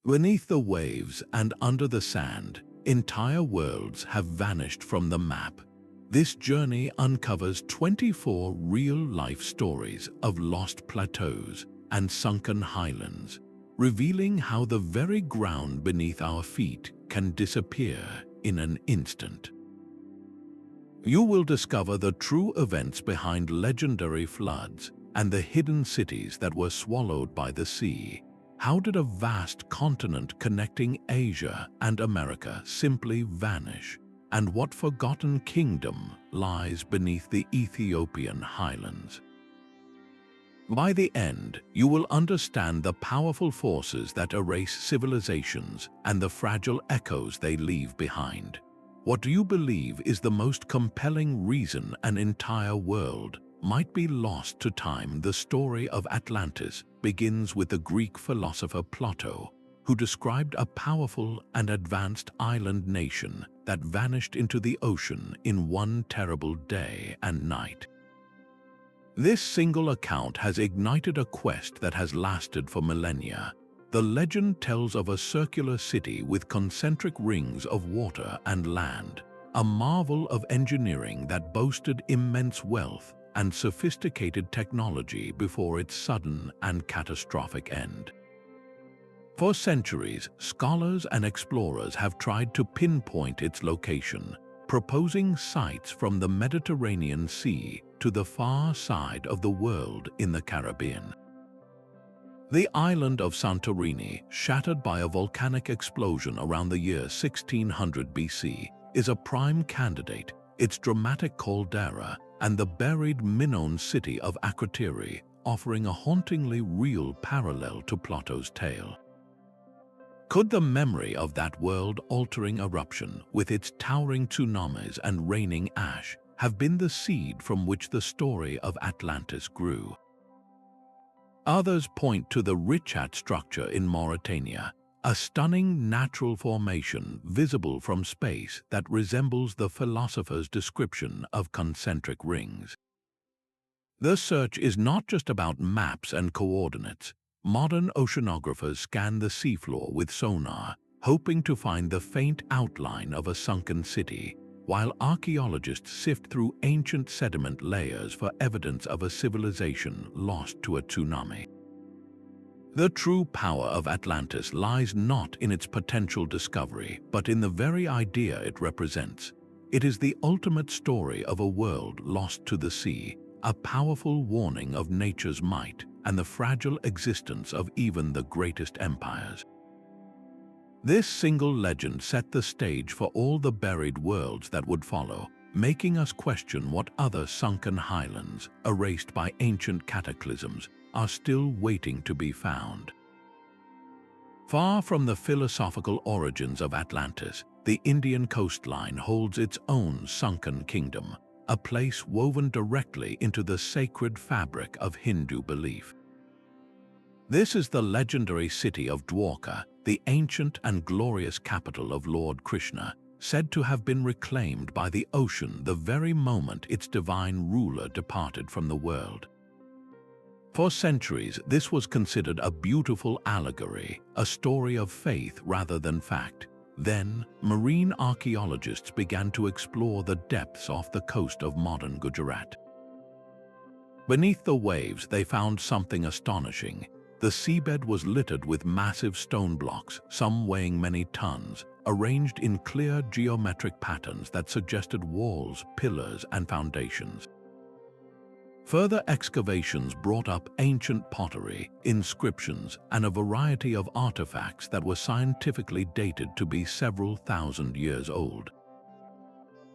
Beneath the waves and under the sand, entire worlds have vanished from the map. This journey uncovers 24 real-life stories of lost plateaus and sunken highlands, revealing how the very ground beneath our feet can disappear in an instant. You will discover the true events behind legendary floods and the hidden cities that were swallowed by the sea. How did a vast continent connecting Asia and America simply vanish? And what forgotten kingdom lies beneath the Ethiopian highlands? By the end, you will understand the powerful forces that erase civilizations and the fragile echoes they leave behind. What do you believe is the most compelling reason an entire world might be lost to time? The story of Atlantis begins with the Greek philosopher Plato, who described a powerful and advanced island nation that vanished into the ocean in one terrible day and night. This single account has ignited a quest that has lasted for millennia. The legend tells of a circular city with concentric rings of water and land, a marvel of engineering that boasted immense wealth and sophisticated technology before its sudden and catastrophic end. For centuries, scholars and explorers have tried to pinpoint its location, proposing sites from the Mediterranean Sea to the far side of the world in the Caribbean. The island of Santorini, shattered by a volcanic explosion around the year 1600 BC, is a prime candidate. Its dramatic caldera and the buried Minoan city of Akrotiri offering a hauntingly real parallel to Plato's tale. Could the memory of that world-altering eruption, with its towering tsunamis and raining ash, have been the seed from which the story of Atlantis grew? Others point to the Richat structure in Mauritania, a stunning natural formation visible from space that resembles the philosopher's description of concentric rings. The search is not just about maps and coordinates. Modern oceanographers scan the seafloor with sonar, hoping to find the faint outline of a sunken city, while archaeologists sift through ancient sediment layers for evidence of a civilization lost to a tsunami. The true power of Atlantis lies not in its potential discovery, but in the very idea it represents. It is the ultimate story of a world lost to the sea, a powerful warning of nature's might and the fragile existence of even the greatest empires. This single legend set the stage for all the buried worlds that would follow, making us question what other sunken highlands, erased by ancient cataclysms, are still waiting to be found. Far from the philosophical origins of Atlantis, the Indian coastline holds its own sunken kingdom, a place woven directly into the sacred fabric of Hindu belief. This is the legendary city of Dwarka, the ancient and glorious capital of Lord Krishna, said to have been reclaimed by the ocean the very moment its divine ruler departed from the world. For centuries, this was considered a beautiful allegory, a story of faith rather than fact. Then, marine archaeologists began to explore the depths off the coast of modern Gujarat. Beneath the waves, they found something astonishing. The seabed was littered with massive stone blocks, some weighing many tons, arranged in clear geometric patterns that suggested walls, pillars, and foundations. Further excavations brought up ancient pottery, inscriptions, and a variety of artifacts that were scientifically dated to be several thousand years old.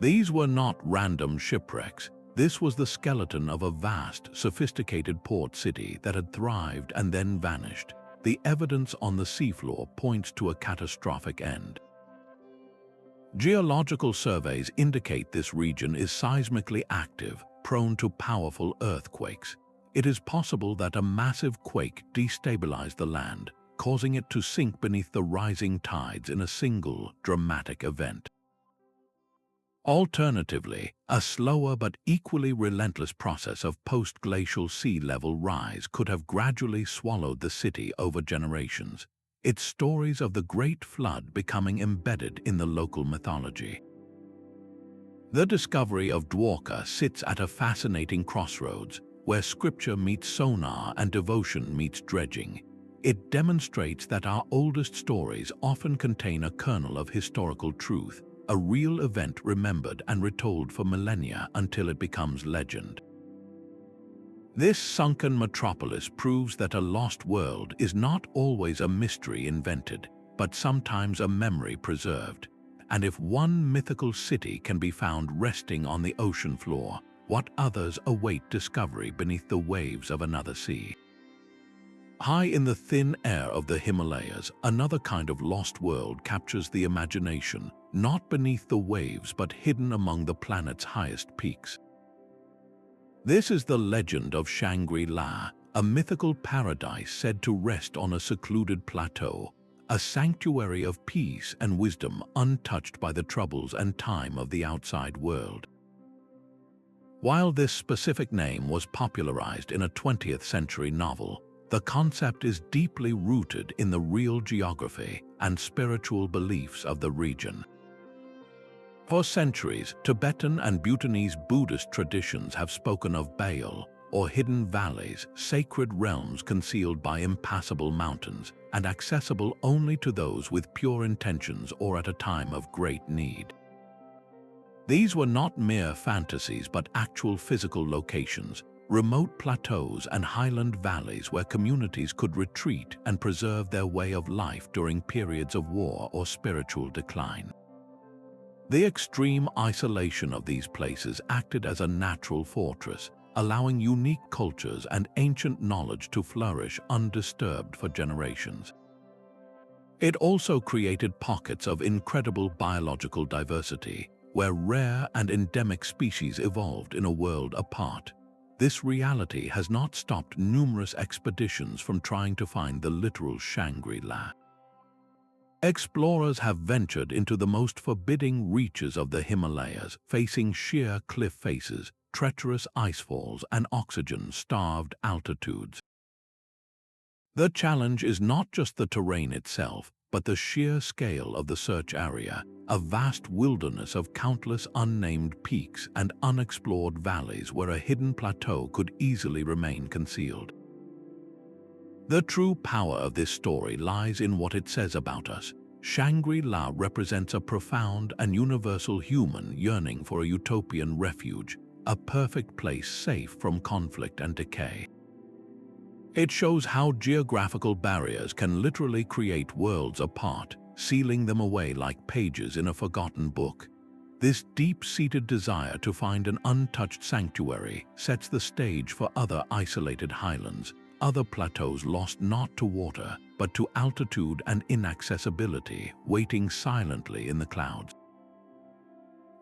These were not random shipwrecks. This was the skeleton of a vast, sophisticated port city that had thrived and then vanished. The evidence on the seafloor points to a catastrophic end. Geological surveys indicate this region is seismically active, prone to powerful earthquakes. It is possible that a massive quake destabilized the land, causing it to sink beneath the rising tides in a single, dramatic event. Alternatively, a slower but equally relentless process of post-glacial sea level rise could have gradually swallowed the city over generations. its stories of the Great Flood becoming embedded in the local mythology. The discovery of Dwarka sits at a fascinating crossroads, where scripture meets sonar and devotion meets dredging. It demonstrates that our oldest stories often contain a kernel of historical truth, a real event remembered and retold for millennia until it becomes legend. This sunken metropolis proves that a lost world is not always a mystery invented, but sometimes a memory preserved. And if one mythical city can be found resting on the ocean floor, what others await discovery beneath the waves of another sea? High in the thin air of the Himalayas, another kind of lost world captures the imagination, not beneath the waves but hidden among the planet's highest peaks. This is the legend of Shangri-La, a mythical paradise said to rest on a secluded plateau, a sanctuary of peace and wisdom untouched by the troubles and time of the outside world. While this specific name was popularized in a 20th century novel, the concept is deeply rooted in the real geography and spiritual beliefs of the region. For centuries, Tibetan and Bhutanese Buddhist traditions have spoken of Baal, or hidden valleys, sacred realms concealed by impassable mountains and accessible only to those with pure intentions or at a time of great need. These were not mere fantasies but actual physical locations, remote plateaus and highland valleys where communities could retreat and preserve their way of life during periods of war or spiritual decline. The extreme isolation of these places acted as a natural fortress, allowing unique cultures and ancient knowledge to flourish undisturbed for generations. It also created pockets of incredible biological diversity, where rare and endemic species evolved in a world apart. This reality has not stopped numerous expeditions from trying to find the literal Shangri-La. Explorers have ventured into the most forbidding reaches of the Himalayas, facing sheer cliff faces, treacherous icefalls, and oxygen-starved altitudes. The challenge is not just the terrain itself, but the sheer scale of the search area, a vast wilderness of countless unnamed peaks and unexplored valleys where a hidden plateau could easily remain concealed. The true power of this story lies in what it says about us. Shangri-La represents a profound and universal human yearning for a utopian refuge, a perfect place safe from conflict and decay. It shows how geographical barriers can literally create worlds apart, sealing them away like pages in a forgotten book. This deep-seated desire to find an untouched sanctuary sets the stage for other isolated highlands, other plateaus lost not to water, but to altitude and inaccessibility, waiting silently in the clouds.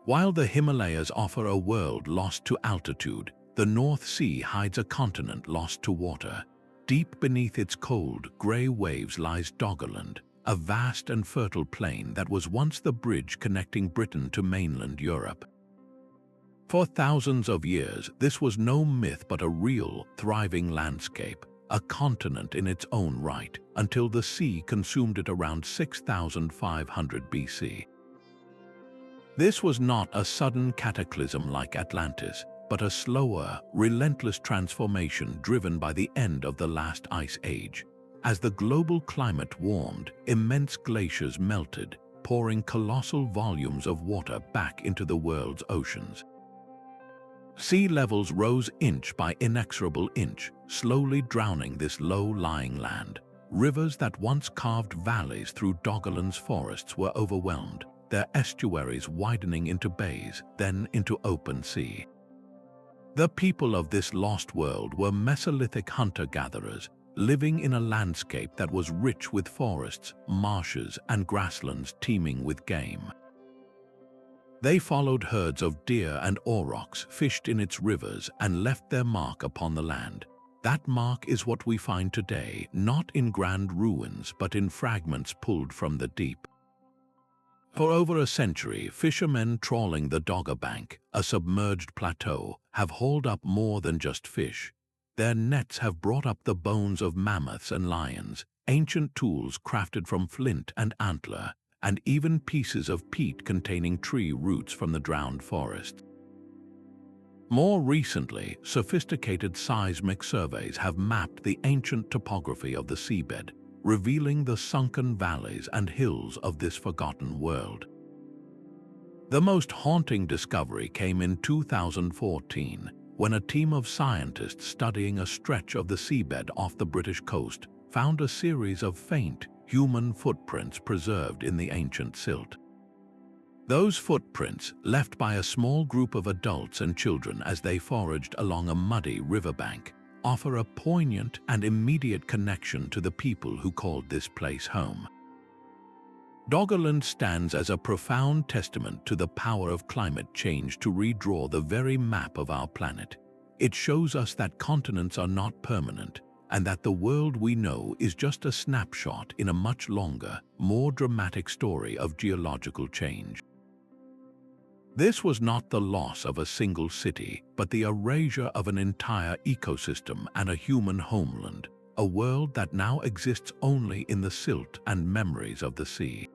While the Himalayas offer a world lost to altitude, the North Sea hides a continent lost to water. Deep beneath its cold, grey waves lies Doggerland, a vast and fertile plain that was once the bridge connecting Britain to mainland Europe. For thousands of years, this was no myth but a real, thriving landscape, a continent in its own right, until the sea consumed it around 6,500 BC. This was not a sudden cataclysm like Atlantis, but a slower, relentless transformation driven by the end of the last ice age. As the global climate warmed, immense glaciers melted, pouring colossal volumes of water back into the world's oceans. Sea levels rose inch by inexorable inch, slowly drowning this low-lying land. Rivers that once carved valleys through Doggerland's forests were overwhelmed, their estuaries widening into bays, then into open sea. The people of this lost world were Mesolithic hunter-gatherers, living in a landscape that was rich with forests, marshes, and grasslands teeming with game. They followed herds of deer and aurochs, fished in its rivers, and left their mark upon the land. That mark is what we find today, not in grand ruins, but in fragments pulled from the deep. For over a century, fishermen trawling the Dogger Bank, a submerged plateau, have hauled up more than just fish. Their nets have brought up the bones of mammoths and lions, ancient tools crafted from flint and antler, and even pieces of peat containing tree roots from the drowned forest. More recently, sophisticated seismic surveys have mapped the ancient topography of the seabed, revealing the sunken valleys and hills of this forgotten world. The most haunting discovery came in 2014, when a team of scientists studying a stretch of the seabed off the British coast found a series of faint, human footprints preserved in the ancient silt. Those footprints, left by a small group of adults and children as they foraged along a muddy riverbank, offer a poignant and immediate connection to the people who called this place home. Doggerland stands as a profound testament to the power of climate change to redraw the very map of our planet. It shows us that continents are not permanent, and that the world we know is just a snapshot in a much longer, more dramatic story of geological change. This was not the loss of a single city, but the erasure of an entire ecosystem and a human homeland, a world that now exists only in the silt and memories of the sea.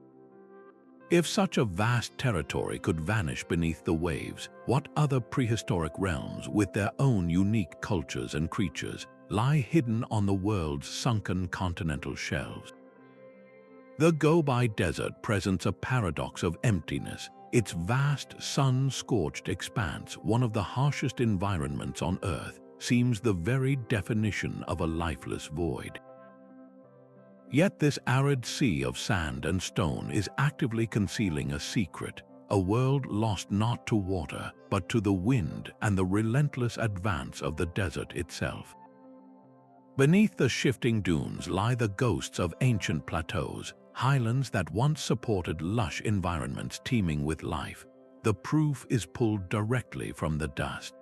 If such a vast territory could vanish beneath the waves, what other prehistoric realms with their own unique cultures and creatures lie hidden on the world's sunken continental shelves? The Gobi Desert presents a paradox of emptiness. Its vast, sun-scorched expanse, one of the harshest environments on Earth, seems the very definition of a lifeless void. Yet this arid sea of sand and stone is actively concealing a secret, a world lost not to water, but to the wind and the relentless advance of the desert itself. Beneath the shifting dunes lie the ghosts of ancient plateaus, highlands that once supported lush environments teeming with life. The proof is pulled directly from the dust.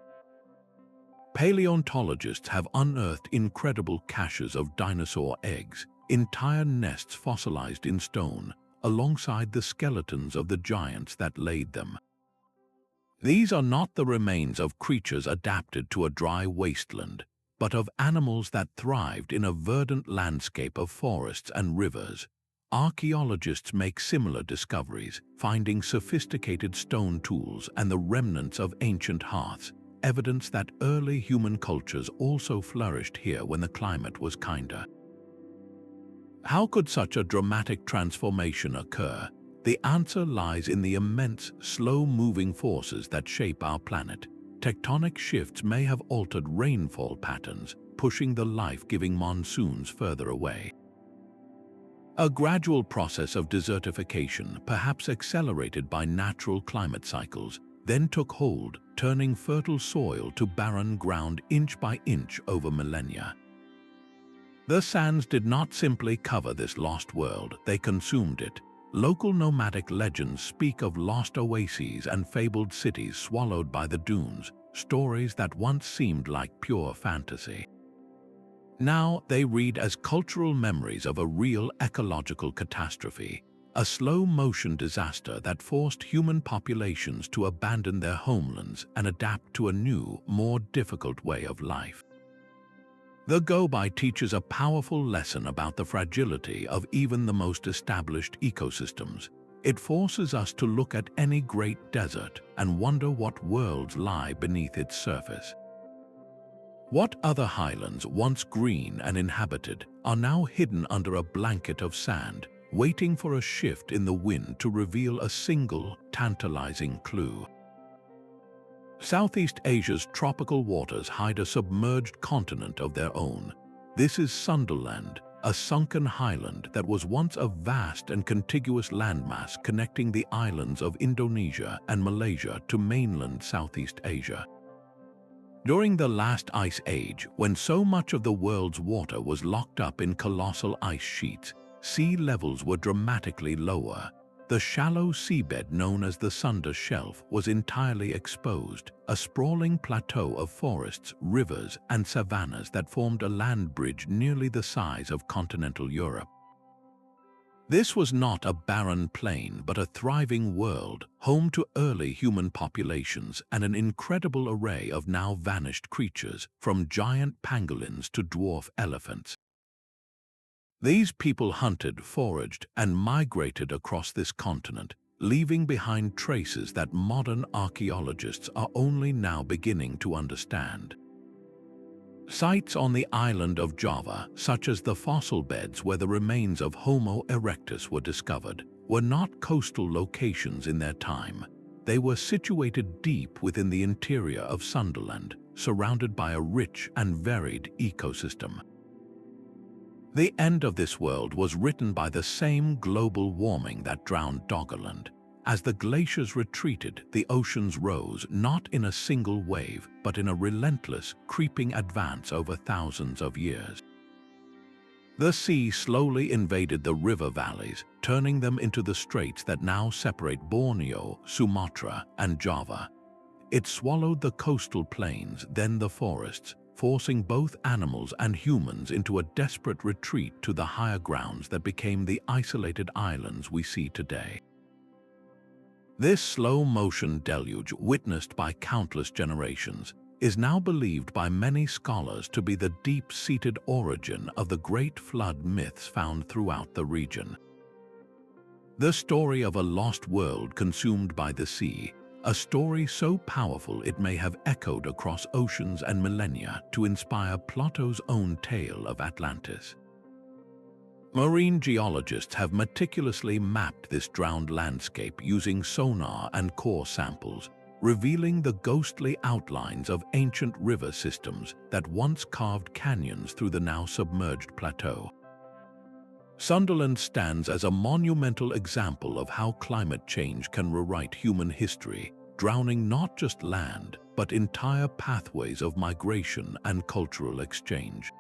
Paleontologists have unearthed incredible caches of dinosaur eggs, entire nests fossilized in stone, alongside the skeletons of the giants that laid them. These are not the remains of creatures adapted to a dry wasteland, but of animals that thrived in a verdant landscape of forests and rivers. Archaeologists make similar discoveries, finding sophisticated stone tools and the remnants of ancient hearths, evidence that early human cultures also flourished here when the climate was kinder. How could such a dramatic transformation occur? The answer lies in the immense, slow-moving forces that shape our planet. Tectonic shifts may have altered rainfall patterns, pushing the life-giving monsoons further away. A gradual process of desertification, perhaps accelerated by natural climate cycles, then took hold, turning fertile soil to barren ground inch by inch over millennia. The sands did not simply cover this lost world, they consumed it. Local nomadic legends speak of lost oases and fabled cities swallowed by the dunes, stories that once seemed like pure fantasy. Now they read as cultural memories of a real ecological catastrophe, a slow-motion disaster that forced human populations to abandon their homelands and adapt to a new, more difficult way of life. The Gobi teaches a powerful lesson about the fragility of even the most established ecosystems. It forces us to look at any great desert and wonder what worlds lie beneath its surface. What other highlands, once green and inhabited, are now hidden under a blanket of sand, waiting for a shift in the wind to reveal a single, tantalizing clue? Southeast Asia's tropical waters hide a submerged continent of their own. This is Sundaland, a sunken highland that was once a vast and contiguous landmass connecting the islands of Indonesia and Malaysia to mainland Southeast Asia. During the last ice age, when so much of the world's water was locked up in colossal ice sheets, sea levels were dramatically lower. The shallow seabed known as the Sunda Shelf was entirely exposed, a sprawling plateau of forests, rivers, and savannas that formed a land bridge nearly the size of continental Europe. This was not a barren plain, but a thriving world, home to early human populations and an incredible array of now vanished creatures, from giant pangolins to dwarf elephants. These people hunted, foraged, and migrated across this continent, leaving behind traces that modern archaeologists are only now beginning to understand. Sites on the island of Java, such as the fossil beds where the remains of Homo erectus were discovered, were not coastal locations in their time. They were situated deep within the interior of Sundaland, surrounded by a rich and varied ecosystem. The end of this world was written by the same global warming that drowned Doggerland. As the glaciers retreated, the oceans rose not in a single wave, but in a relentless, creeping advance over thousands of years. The sea slowly invaded the river valleys, turning them into the straits that now separate Borneo, Sumatra, and Java. It swallowed the coastal plains, then the forests, forcing both animals and humans into a desperate retreat to the higher grounds that became the isolated islands we see today. This slow-motion deluge, witnessed by countless generations, is now believed by many scholars to be the deep-seated origin of the great flood myths found throughout the region. The story of a lost world consumed by the sea, a story so powerful it may have echoed across oceans and millennia to inspire Plato's own tale of Atlantis. Marine geologists have meticulously mapped this drowned landscape using sonar and core samples, revealing the ghostly outlines of ancient river systems that once carved canyons through the now submerged plateau. Sundaland stands as a monumental example of how climate change can rewrite human history, drowning not just land, but entire pathways of migration and cultural exchange.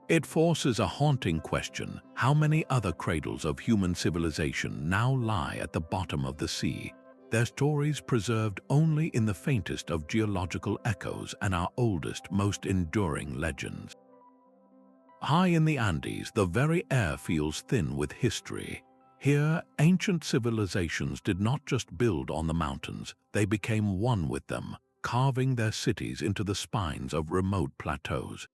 It forces a haunting question: how many other cradles of human civilization now lie at the bottom of the sea, their stories preserved only in the faintest of geological echoes and our oldest, most enduring legends? High in the Andes, the very air feels thin with history. Here, ancient civilizations did not just build on the mountains, they became one with them, carving their cities into the spines of remote plateaus.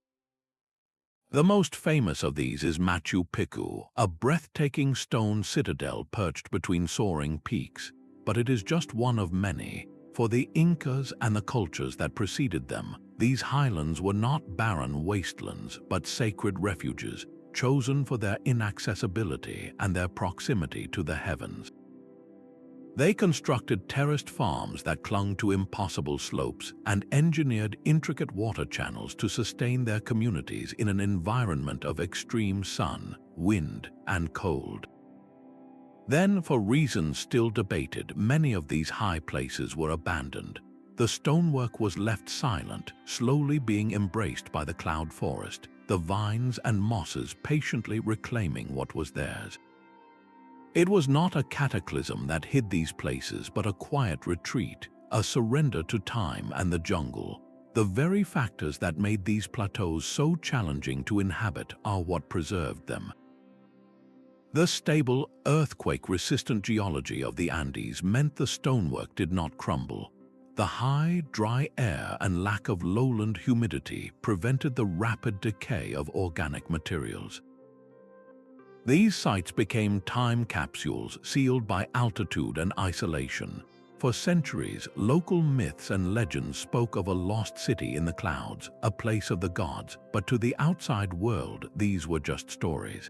The most famous of these is Machu Picchu, a breathtaking stone citadel perched between soaring peaks. But it is just one of many. For the Incas and the cultures that preceded them, these highlands were not barren wastelands, but sacred refuges, chosen for their inaccessibility and their proximity to the heavens. They constructed terraced farms that clung to impossible slopes and engineered intricate water channels to sustain their communities in an environment of extreme sun, wind, and cold. Then, for reasons still debated, many of these high places were abandoned. The stonework was left silent, slowly being embraced by the cloud forest, the vines and mosses patiently reclaiming what was theirs. It was not a cataclysm that hid these places, but a quiet retreat, a surrender to time and the jungle. The very factors that made these plateaus so challenging to inhabit are what preserved them. The stable, earthquake-resistant geology of the Andes meant the stonework did not crumble. The high, dry air and lack of lowland humidity prevented the rapid decay of organic materials. These sites became time capsules sealed by altitude and isolation. For centuries, local myths and legends spoke of a lost city in the clouds, a place of the gods, but to the outside world, these were just stories.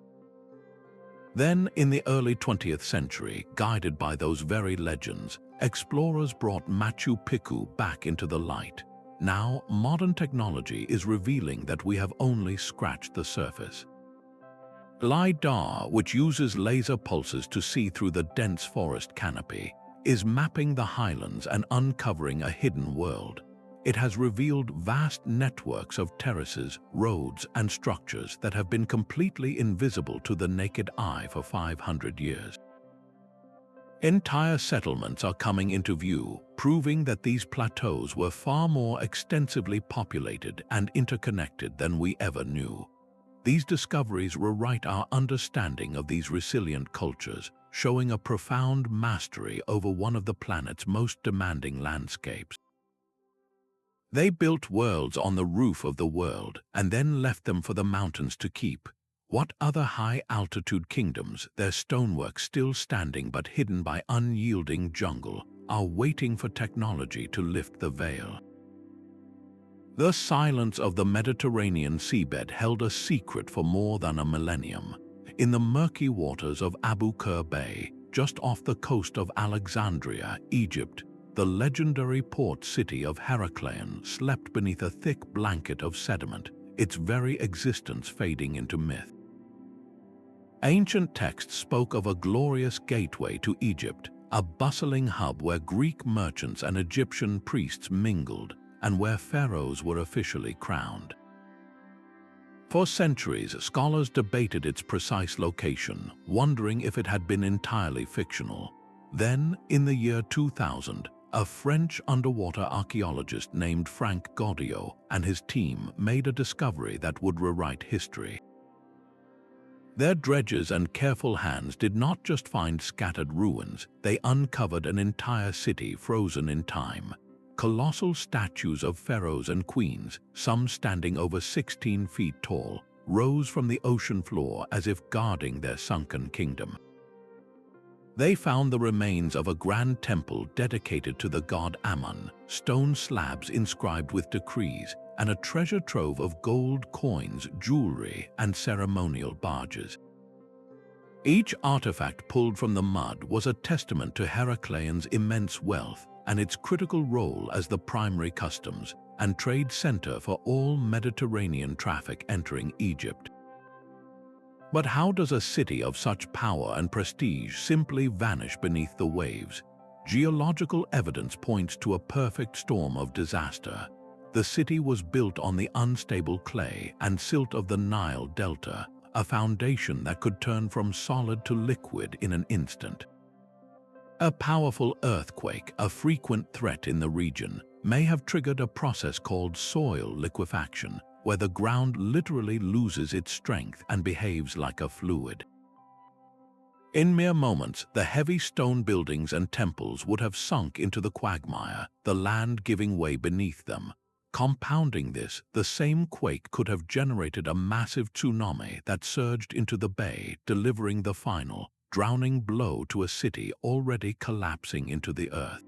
Then, in the early 20th century, guided by those very legends, explorers brought Machu Picchu back into the light. Now, modern technology is revealing that we have only scratched the surface. LiDAR, which uses laser pulses to see through the dense forest canopy, is mapping the highlands and uncovering a hidden world. It has revealed vast networks of terraces, roads, and structures that have been completely invisible to the naked eye for 500 years. Entire settlements are coming into view, proving that these plateaus were far more extensively populated and interconnected than we ever knew. These discoveries rewrite our understanding of these resilient cultures, showing a profound mastery over one of the planet's most demanding landscapes. They built worlds on the roof of the world and then left them for the mountains to keep. What other high-altitude kingdoms, their stonework still standing but hidden by unyielding jungle, are waiting for technology to lift the veil? The silence of the Mediterranean seabed held a secret for more than a millennium. In the murky waters of Abu Qir Bay, just off the coast of Alexandria, Egypt, the legendary port city of Heracleion slept beneath a thick blanket of sediment, its very existence fading into myth. Ancient texts spoke of a glorious gateway to Egypt, a bustling hub where Greek merchants and Egyptian priests mingled, and where pharaohs were officially crowned. For centuries, scholars debated its precise location, wondering if it had been entirely fictional. Then, in the year 2000, a French underwater archaeologist named Frank Gaudiot and his team made a discovery that would rewrite history. Their dredges and careful hands did not just find scattered ruins, they uncovered an entire city frozen in time. Colossal statues of pharaohs and queens, some standing over 16 feet tall, rose from the ocean floor as if guarding their sunken kingdom. They found the remains of a grand temple dedicated to the god Ammon, stone slabs inscribed with decrees, and a treasure trove of gold coins, jewelry, and ceremonial barges. Each artifact pulled from the mud was a testament to Heracleion's immense wealth and its critical role as the primary customs and trade center for all Mediterranean traffic entering Egypt. But how does a city of such power and prestige simply vanish beneath the waves? Geological evidence points to a perfect storm of disaster. The city was built on the unstable clay and silt of the Nile Delta, a foundation that could turn from solid to liquid in an instant. A powerful earthquake, a frequent threat in the region, may have triggered a process called soil liquefaction, where the ground literally loses its strength and behaves like a fluid. In mere moments, the heavy stone buildings and temples would have sunk into the quagmire, the land giving way beneath them. Compounding this, the same quake could have generated a massive tsunami that surged into the bay, delivering the final, drowning blow to a city already collapsing into the earth.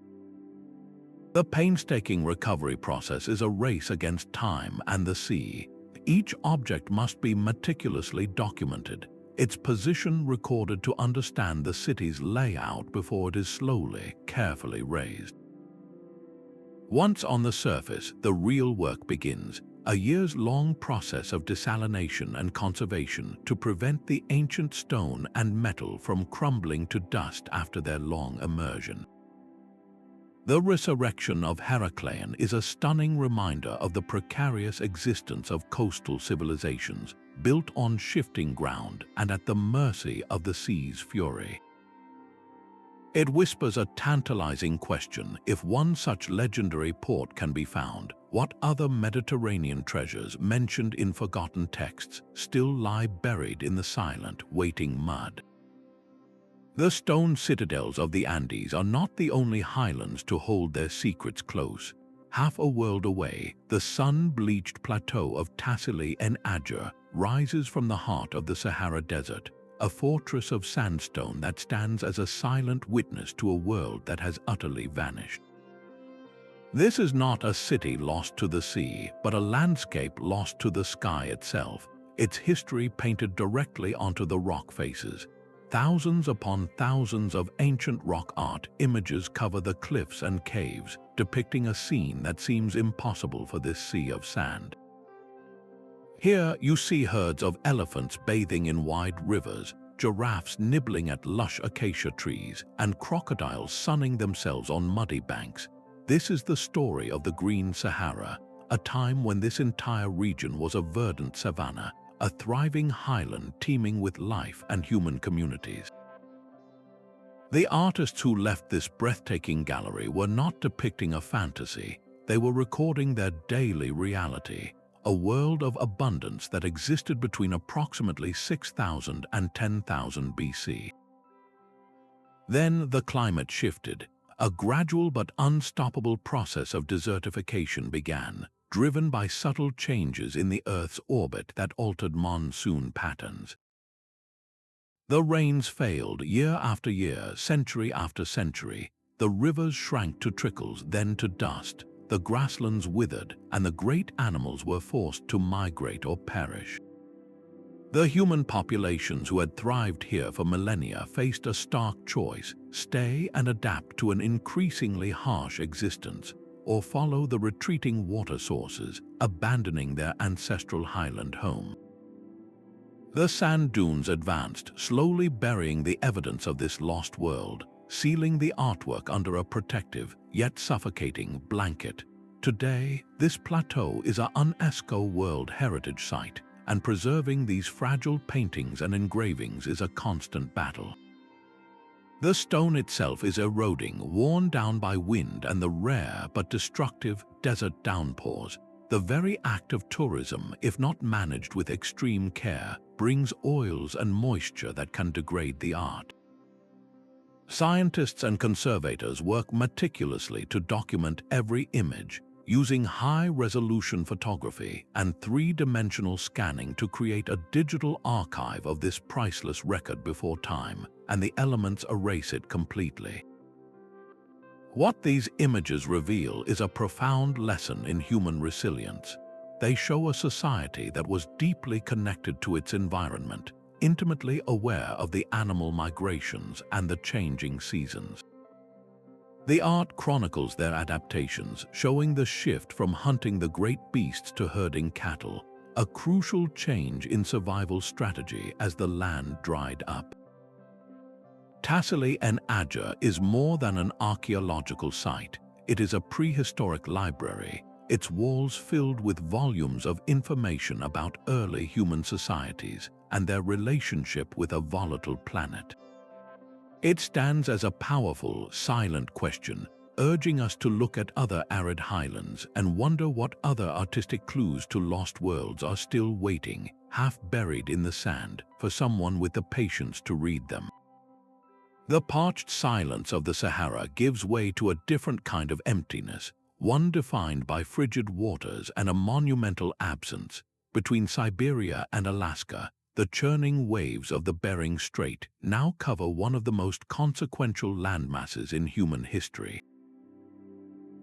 The painstaking recovery process is a race against time and the sea. Each object must be meticulously documented, its position recorded to understand the city's layout before it is slowly, carefully raised. Once on the surface, the real work begins, a years-long process of desalination and conservation to prevent the ancient stone and metal from crumbling to dust after their long immersion. The resurrection of Heracleion is a stunning reminder of the precarious existence of coastal civilizations, built on shifting ground and at the mercy of the sea's fury. It whispers a tantalizing question: if one such legendary port can be found, what other Mediterranean treasures mentioned in forgotten texts still lie buried in the silent, waiting mud? The stone citadels of the Andes are not the only highlands to hold their secrets close. Half a world away, the sun-bleached plateau of Tassili en Adjer rises from the heart of the Sahara Desert, a fortress of sandstone that stands as a silent witness to a world that has utterly vanished. This is not a city lost to the sea, but a landscape lost to the sky itself, its history painted directly onto the rock faces. Thousands upon thousands of ancient rock art images cover the cliffs and caves, depicting a scene that seems impossible for this sea of sand. Here you see herds of elephants bathing in wide rivers, giraffes nibbling at lush acacia trees, and crocodiles sunning themselves on muddy banks. This is the story of the Green Sahara, a time when this entire region was a verdant savanna, a thriving highland teeming with life and human communities. The artists who left this breathtaking gallery were not depicting a fantasy, they were recording their daily reality, a world of abundance that existed between approximately 6,000 and 10,000 BC. Then the climate shifted. A gradual but unstoppable process of desertification began, driven by subtle changes in the Earth's orbit that altered monsoon patterns. The rains failed year after year, century after century. The rivers shrank to trickles, then to dust. The grasslands withered, and the great animals were forced to migrate or perish. The human populations who had thrived here for millennia faced a stark choice: stay and adapt to an increasingly harsh existence, or follow the retreating water sources, abandoning their ancestral highland home. The sand dunes advanced, slowly burying the evidence of this lost world, sealing the artwork under a protective, yet suffocating, blanket. Today, this plateau is an UNESCO World Heritage Site, and preserving these fragile paintings and engravings is a constant battle. The stone itself is eroding, worn down by wind and the rare but destructive desert downpours. The very act of tourism, if not managed with extreme care, brings oils and moisture that can degrade the art. Scientists and conservators work meticulously to document every image, using high-resolution photography and three-dimensional scanning to create a digital archive of this priceless record before time, and the elements erase it completely. What these images reveal is a profound lesson in human resilience. They show a society that was deeply connected to its environment, intimately aware of the animal migrations and the changing seasons. The art chronicles their adaptations, showing the shift from hunting the great beasts to herding cattle, a crucial change in survival strategy as the land dried up. Tassili en Ager is more than an archaeological site. It is a prehistoric library, its walls filled with volumes of information about early human societies and their relationship with a volatile planet. It stands as a powerful, silent question, urging us to look at other arid highlands and wonder what other artistic clues to lost worlds are still waiting, half buried in the sand, for someone with the patience to read them. The parched silence of the Sahara gives way to a different kind of emptiness, one defined by frigid waters and a monumental absence. Between Siberia and Alaska, the churning waves of the Bering Strait now cover one of the most consequential landmasses in human history.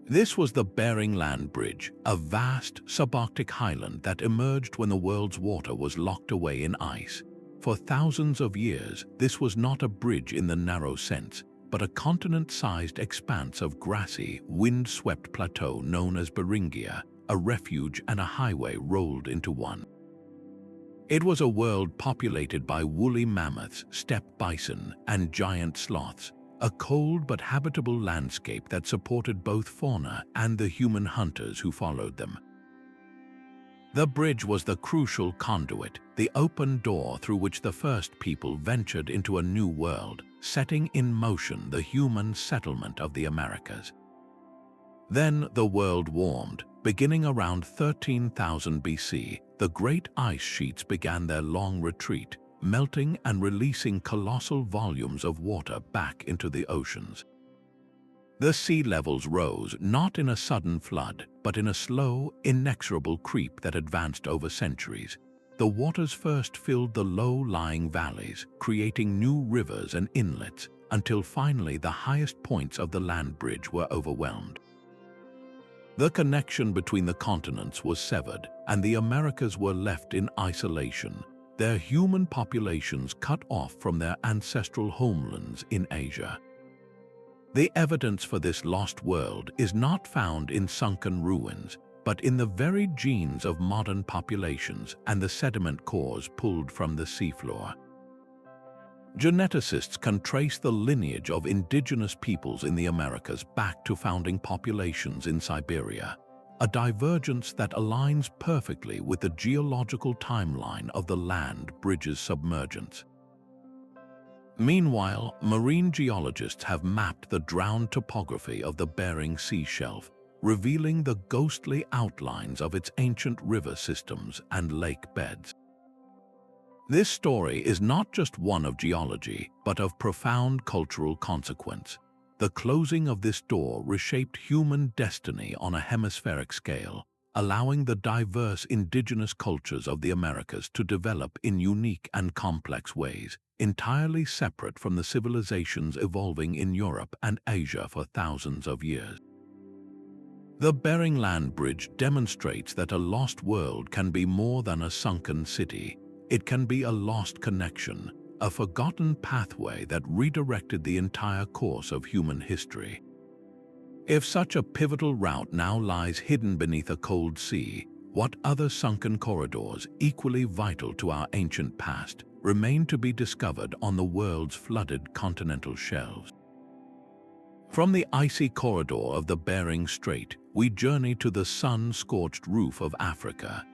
This was the Bering Land Bridge, a vast subarctic highland that emerged when the world's water was locked away in ice. For thousands of years, this was not a bridge in the narrow sense, but a continent-sized expanse of grassy, wind-swept plateau known as Beringia, a refuge and a highway rolled into one. It was a world populated by woolly mammoths, steppe bison, and giant sloths, a cold but habitable landscape that supported both fauna and the human hunters who followed them. The bridge was the crucial conduit, the open door through which the first people ventured into a new world, setting in motion the human settlement of the Americas. Then the world warmed. Beginning around 13,000 BC, the great ice sheets began their long retreat, melting and releasing colossal volumes of water back into the oceans. The sea levels rose not in a sudden flood, but in a slow, inexorable creep that advanced over centuries. The waters first filled the low-lying valleys, creating new rivers and inlets, until finally the highest points of the land bridge were overwhelmed. The connection between the continents was severed, and the Americas were left in isolation, their human populations cut off from their ancestral homelands in Asia. The evidence for this lost world is not found in sunken ruins, but in the very genes of modern populations and the sediment cores pulled from the seafloor. Geneticists can trace the lineage of indigenous peoples in the Americas back to founding populations in Siberia, a divergence that aligns perfectly with the geological timeline of the land bridge's submergence. Meanwhile, marine geologists have mapped the drowned topography of the Bering Sea shelf, revealing the ghostly outlines of its ancient river systems and lake beds. This story is not just one of geology, but of profound cultural consequence. The closing of this door reshaped human destiny on a hemispheric scale, allowing the diverse indigenous cultures of the Americas to develop in unique and complex ways, entirely separate from the civilizations evolving in Europe and Asia for thousands of years. The Bering Land Bridge demonstrates that a lost world can be more than a sunken city. It can be a lost connection, a forgotten pathway that redirected the entire course of human history. If such a pivotal route now lies hidden beneath a cold sea, what other sunken corridors, equally vital to our ancient past, remain to be discovered on the world's flooded continental shelves? From the icy corridor of the Bering Strait, we journey to the sun-scorched roof of Africa.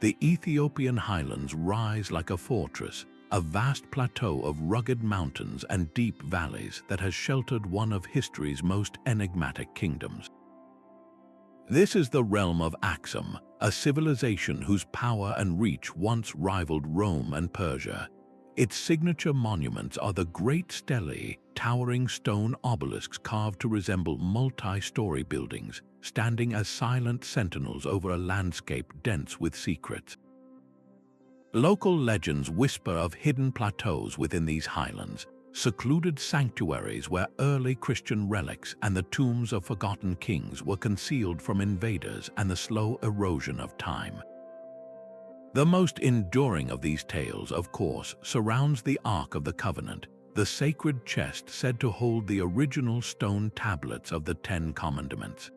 The Ethiopian highlands rise like a fortress, a vast plateau of rugged mountains and deep valleys that has sheltered one of history's most enigmatic kingdoms. This is the realm of Axum, a civilization whose power and reach once rivaled Rome and Persia. Its signature monuments are the great stelae, towering stone obelisks carved to resemble multi-story buildings, standing as silent sentinels over a landscape dense with secrets. Local legends whisper of hidden plateaus within these highlands, secluded sanctuaries where early Christian relics and the tombs of forgotten kings were concealed from invaders and the slow erosion of time. The most enduring of these tales, of course, surrounds the Ark of the Covenant, the sacred chest said to hold the original stone tablets of the Ten Commandments.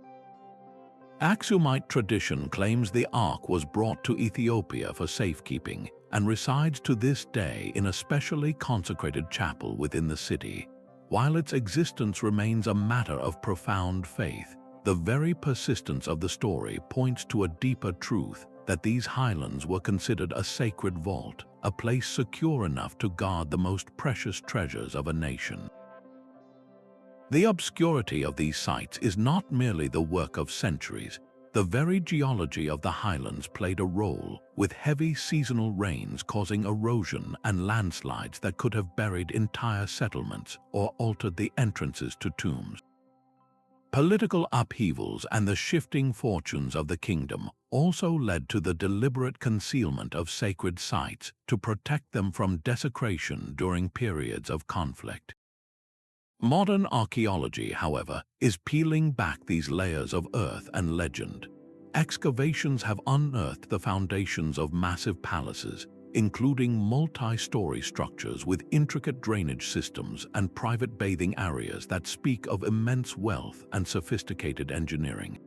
Axumite tradition claims the Ark was brought to Ethiopia for safekeeping and resides to this day in a specially consecrated chapel within the city. While its existence remains a matter of profound faith, the very persistence of the story points to a deeper truth that these highlands were considered a sacred vault, a place secure enough to guard the most precious treasures of a nation. The obscurity of these sites is not merely the work of centuries. The very geology of the highlands played a role, with heavy seasonal rains causing erosion and landslides that could have buried entire settlements or altered the entrances to tombs. Political upheavals and the shifting fortunes of the kingdom also led to the deliberate concealment of sacred sites to protect them from desecration during periods of conflict. Modern archaeology, however, is peeling back these layers of earth and legend. Excavations have unearthed the foundations of massive palaces, including multi-story structures with intricate drainage systems and private bathing areas that speak of immense wealth and sophisticated engineering.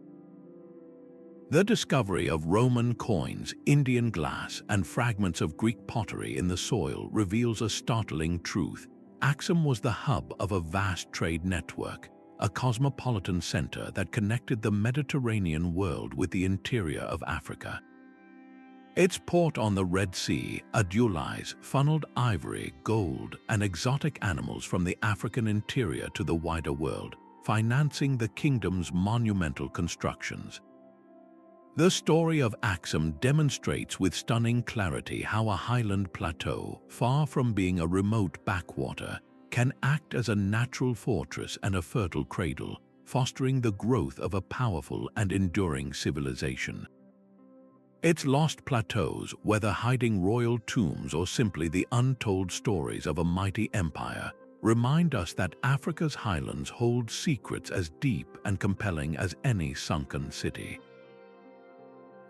The discovery of Roman coins, Indian glass, and fragments of Greek pottery in the soil reveals a startling truth. Axum was the hub of a vast trade network, a cosmopolitan center that connected the Mediterranean world with the interior of Africa. Its port on the Red Sea, Olous, funneled ivory, gold, and exotic animals from the African interior to the wider world, financing the kingdom's monumental constructions. The story of Axum demonstrates with stunning clarity how a highland plateau, far from being a remote backwater, can act as a natural fortress and a fertile cradle, fostering the growth of a powerful and enduring civilization. Its lost plateaus, whether hiding royal tombs or simply the untold stories of a mighty empire, remind us that Africa's highlands hold secrets as deep and compelling as any sunken city.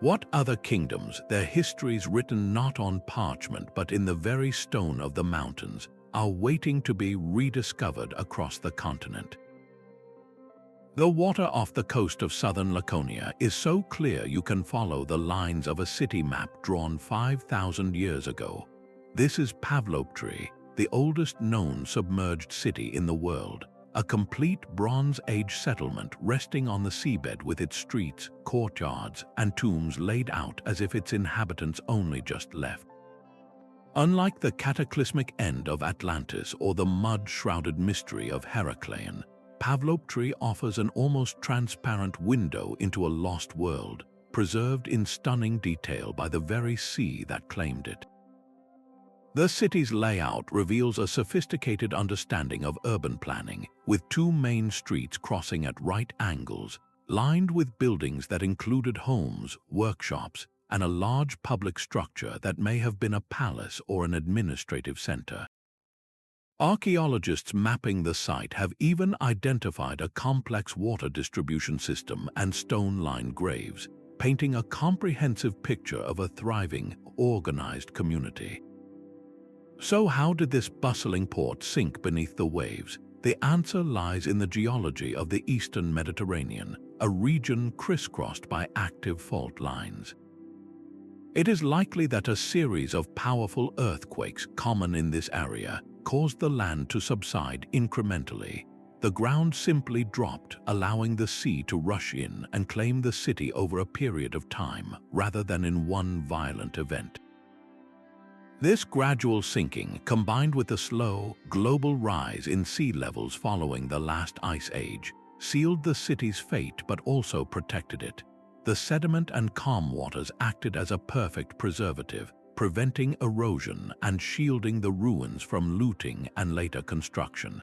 What other kingdoms, their histories written not on parchment but in the very stone of the mountains, are waiting to be rediscovered across the continent? The water off the coast of southern Laconia is so clear you can follow the lines of a city map drawn 5,000 years ago. This is Pavlopetri, the oldest known submerged city in the world, a complete Bronze Age settlement resting on the seabed with its streets, courtyards, and tombs laid out as if its inhabitants only just left. Unlike the cataclysmic end of Atlantis or the mud-shrouded mystery of Heracleion, Pavlopetri offers an almost transparent window into a lost world, preserved in stunning detail by the very sea that claimed it. The city's layout reveals a sophisticated understanding of urban planning, with two main streets crossing at right angles, lined with buildings that included homes, workshops, and a large public structure that may have been a palace or an administrative center. Archaeologists mapping the site have even identified a complex water distribution system and stone-lined graves, painting a comprehensive picture of a thriving, organized community. So how did this bustling port sink beneath the waves? The answer lies in the geology of the eastern Mediterranean, a region crisscrossed by active fault lines. It is likely that a series of powerful earthquakes common in this area caused the land to subside incrementally. The ground simply dropped, allowing the sea to rush in and claim the city over a period of time, rather than in one violent event. This gradual sinking, combined with the slow, global rise in sea levels following the last ice age, sealed the city's fate but also protected it. The sediment and calm waters acted as a perfect preservative, preventing erosion and shielding the ruins from looting and later construction.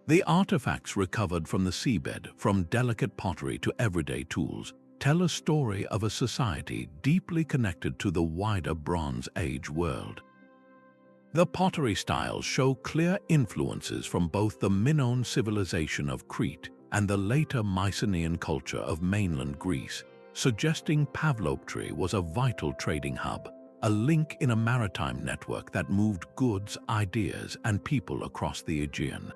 The artifacts recovered from the seabed, from delicate pottery to everyday tools, tell a story of a society deeply connected to the wider Bronze Age world. The pottery styles show clear influences from both the Minoan civilization of Crete and the later Mycenaean culture of mainland Greece, suggesting Pavlopetri was a vital trading hub, a link in a maritime network that moved goods, ideas, and people across the Aegean.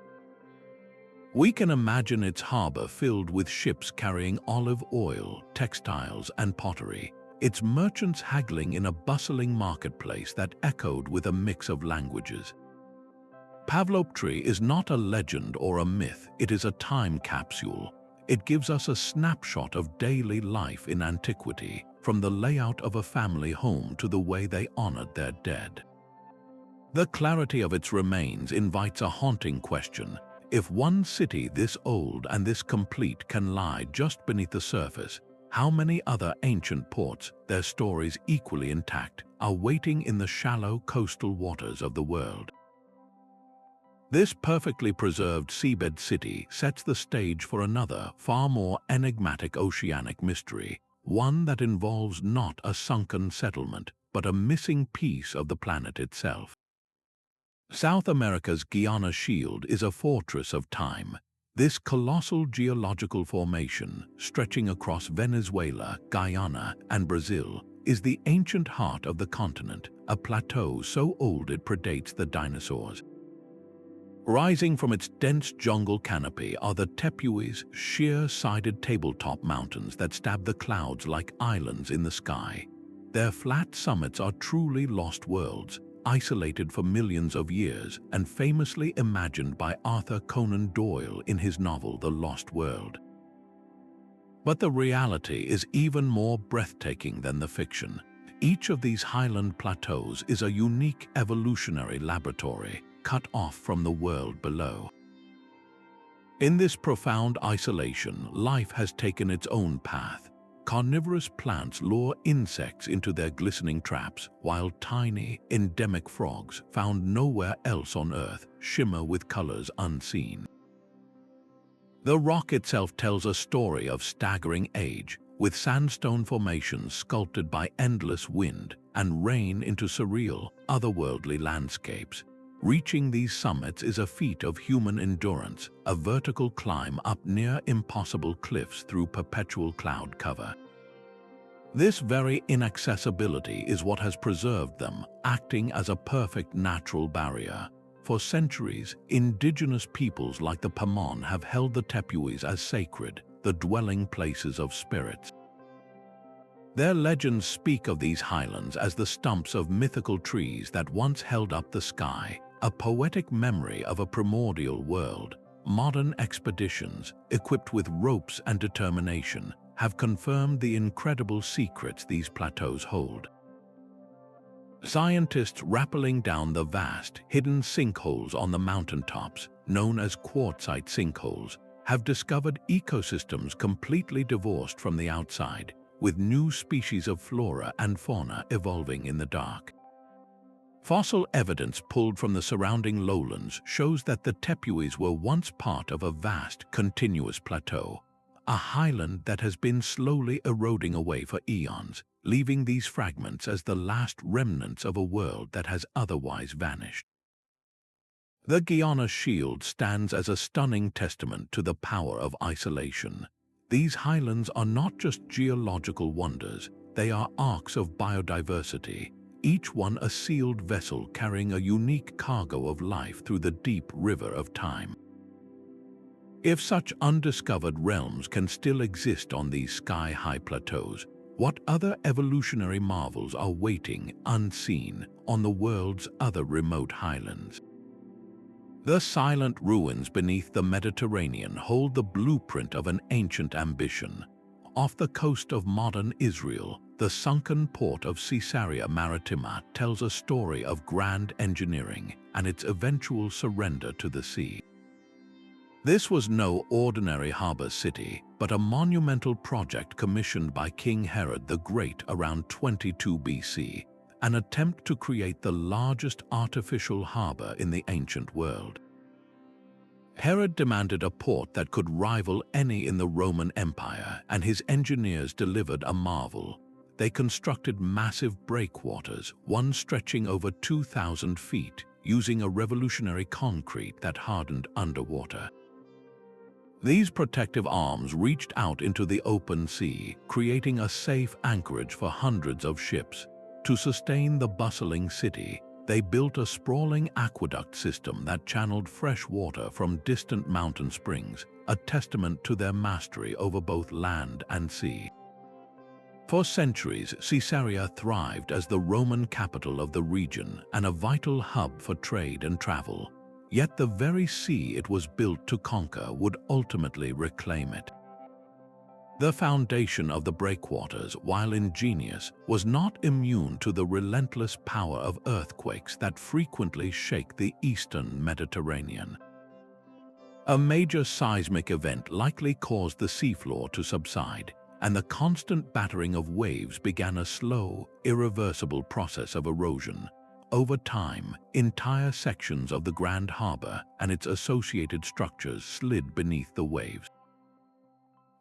We can imagine its harbor filled with ships carrying olive oil, textiles, and pottery, its merchants haggling in a bustling marketplace that echoed with a mix of languages. Pavlopetri is not a legend or a myth, it is a time capsule. It gives us a snapshot of daily life in antiquity, from the layout of a family home to the way they honored their dead. The clarity of its remains invites a haunting question. If one city this old and this complete can lie just beneath the surface, how many other ancient ports, their stories equally intact, are waiting in the shallow coastal waters of the world? This perfectly preserved seabed city sets the stage for another, far more enigmatic oceanic mystery, one that involves not a sunken settlement, but a missing piece of the planet itself. South America's Guiana Shield is a fortress of time. This colossal geological formation, stretching across Venezuela, Guyana, and Brazil, is the ancient heart of the continent, a plateau so old it predates the dinosaurs. Rising from its dense jungle canopy are the tepuis, sheer-sided tabletop mountains that stab the clouds like islands in the sky. Their flat summits are truly lost worlds, isolated for millions of years and famously imagined by Arthur Conan Doyle in his novel The Lost World. But the reality is even more breathtaking than the fiction. Each of these highland plateaus is a unique evolutionary laboratory, cut off from the world below. In this profound isolation, life has taken its own path. Carnivorous plants lure insects into their glistening traps, while tiny, endemic frogs, found nowhere else on Earth, shimmer with colors unseen. The rock itself tells a story of staggering age, with sandstone formations sculpted by endless wind and rain into surreal, otherworldly landscapes. Reaching these summits is a feat of human endurance, a vertical climb up near impossible cliffs through perpetual cloud cover. This very inaccessibility is what has preserved them, acting as a perfect natural barrier. For centuries, indigenous peoples like the Pamon have held the tepuis as sacred, the dwelling places of spirits. Their legends speak of these highlands as the stumps of mythical trees that once held up the sky, a poetic memory of a primordial world. Modern expeditions, equipped with ropes and determination, have confirmed the incredible secrets these plateaus hold. Scientists rappelling down the vast, hidden sinkholes on the mountaintops, known as quartzite sinkholes, have discovered ecosystems completely divorced from the outside, with new species of flora and fauna evolving in the dark. Fossil evidence pulled from the surrounding lowlands shows that the tepuis were once part of a vast, continuous plateau, a highland that has been slowly eroding away for eons, leaving these fragments as the last remnants of a world that has otherwise vanished. The Guiana Shield stands as a stunning testament to the power of isolation. These highlands are not just geological wonders, they are arcs of biodiversity, each one a sealed vessel carrying a unique cargo of life through the deep river of time. If such undiscovered realms can still exist on these sky-high plateaus, what other evolutionary marvels are waiting, unseen, on the world's other remote highlands? The silent ruins beneath the Mediterranean hold the blueprint of an ancient ambition. Off the coast of modern Israel, the sunken port of Caesarea Maritima tells a story of grand engineering and its eventual surrender to the sea. This was no ordinary harbor city, but a monumental project commissioned by King Herod the Great around 22 BC, an attempt to create the largest artificial harbor in the ancient world. Herod demanded a port that could rival any in the Roman Empire, and his engineers delivered a marvel. They constructed massive breakwaters, one stretching over 2,000 feet, using a revolutionary concrete that hardened underwater. These protective arms reached out into the open sea, creating a safe anchorage for hundreds of ships. To sustain the bustling city, they built a sprawling aqueduct system that channeled fresh water from distant mountain springs, a testament to their mastery over both land and sea. For centuries, Caesarea thrived as the Roman capital of the region and a vital hub for trade and travel. Yet the very sea it was built to conquer would ultimately reclaim it. The foundation of the breakwaters, while ingenious, was not immune to the relentless power of earthquakes that frequently shake the eastern Mediterranean. A major seismic event likely caused the seafloor to subside, and the constant battering of waves began a slow, irreversible process of erosion. Over time, entire sections of the Grand Harbor and its associated structures slid beneath the waves.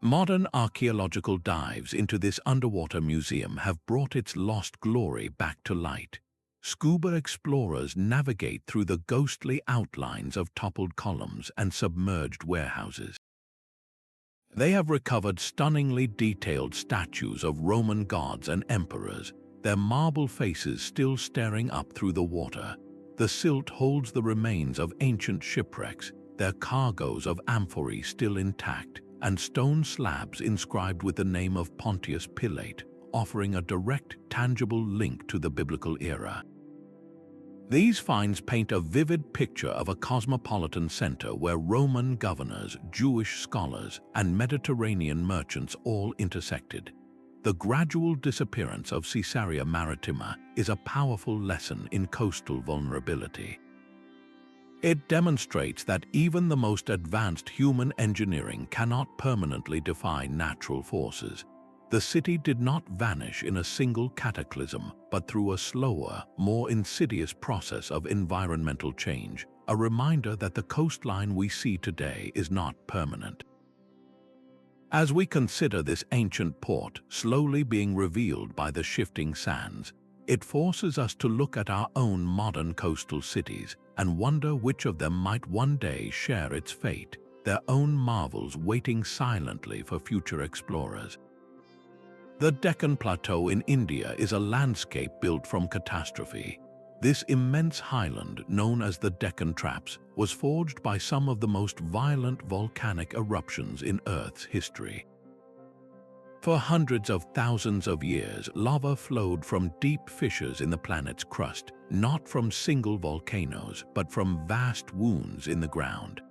Modern archaeological dives into this underwater museum have brought its lost glory back to light. Scuba explorers navigate through the ghostly outlines of toppled columns and submerged warehouses. They have recovered stunningly detailed statues of Roman gods and emperors, their marble faces still staring up through the water. The silt holds the remains of ancient shipwrecks, their cargoes of amphorae still intact, and stone slabs inscribed with the name of Pontius Pilate, offering a direct, tangible link to the biblical era. These finds paint a vivid picture of a cosmopolitan center where Roman governors, Jewish scholars, and Mediterranean merchants all intersected. The gradual disappearance of Caesarea Maritima is a powerful lesson in coastal vulnerability. It demonstrates that even the most advanced human engineering cannot permanently defy natural forces. The city did not vanish in a single cataclysm, but through a slower, more insidious process of environmental change, a reminder that the coastline we see today is not permanent. As we consider this ancient port slowly being revealed by the shifting sands, it forces us to look at our own modern coastal cities and wonder which of them might one day share its fate, their own marvels waiting silently for future explorers. The Deccan Plateau in India is a landscape built from catastrophe. This immense highland, known as the Deccan Traps, was forged by some of the most violent volcanic eruptions in Earth's history. For hundreds of thousands of years, lava flowed from deep fissures in the planet's crust, not from single volcanoes, but from vast wounds in the ground.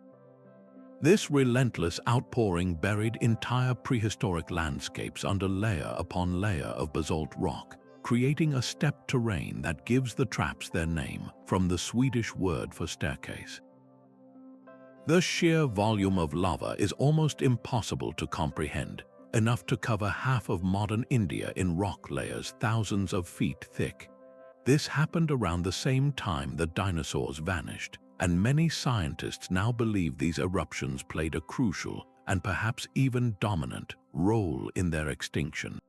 This relentless outpouring buried entire prehistoric landscapes under layer upon layer of basalt rock, creating a steppe terrain that gives the traps their name, from the Swedish word for staircase. The sheer volume of lava is almost impossible to comprehend, enough to cover half of modern India in rock layers thousands of feet thick. This happened around the same time the dinosaurs vanished, and many scientists now believe these eruptions played a crucial, and perhaps even dominant, role in their extinction.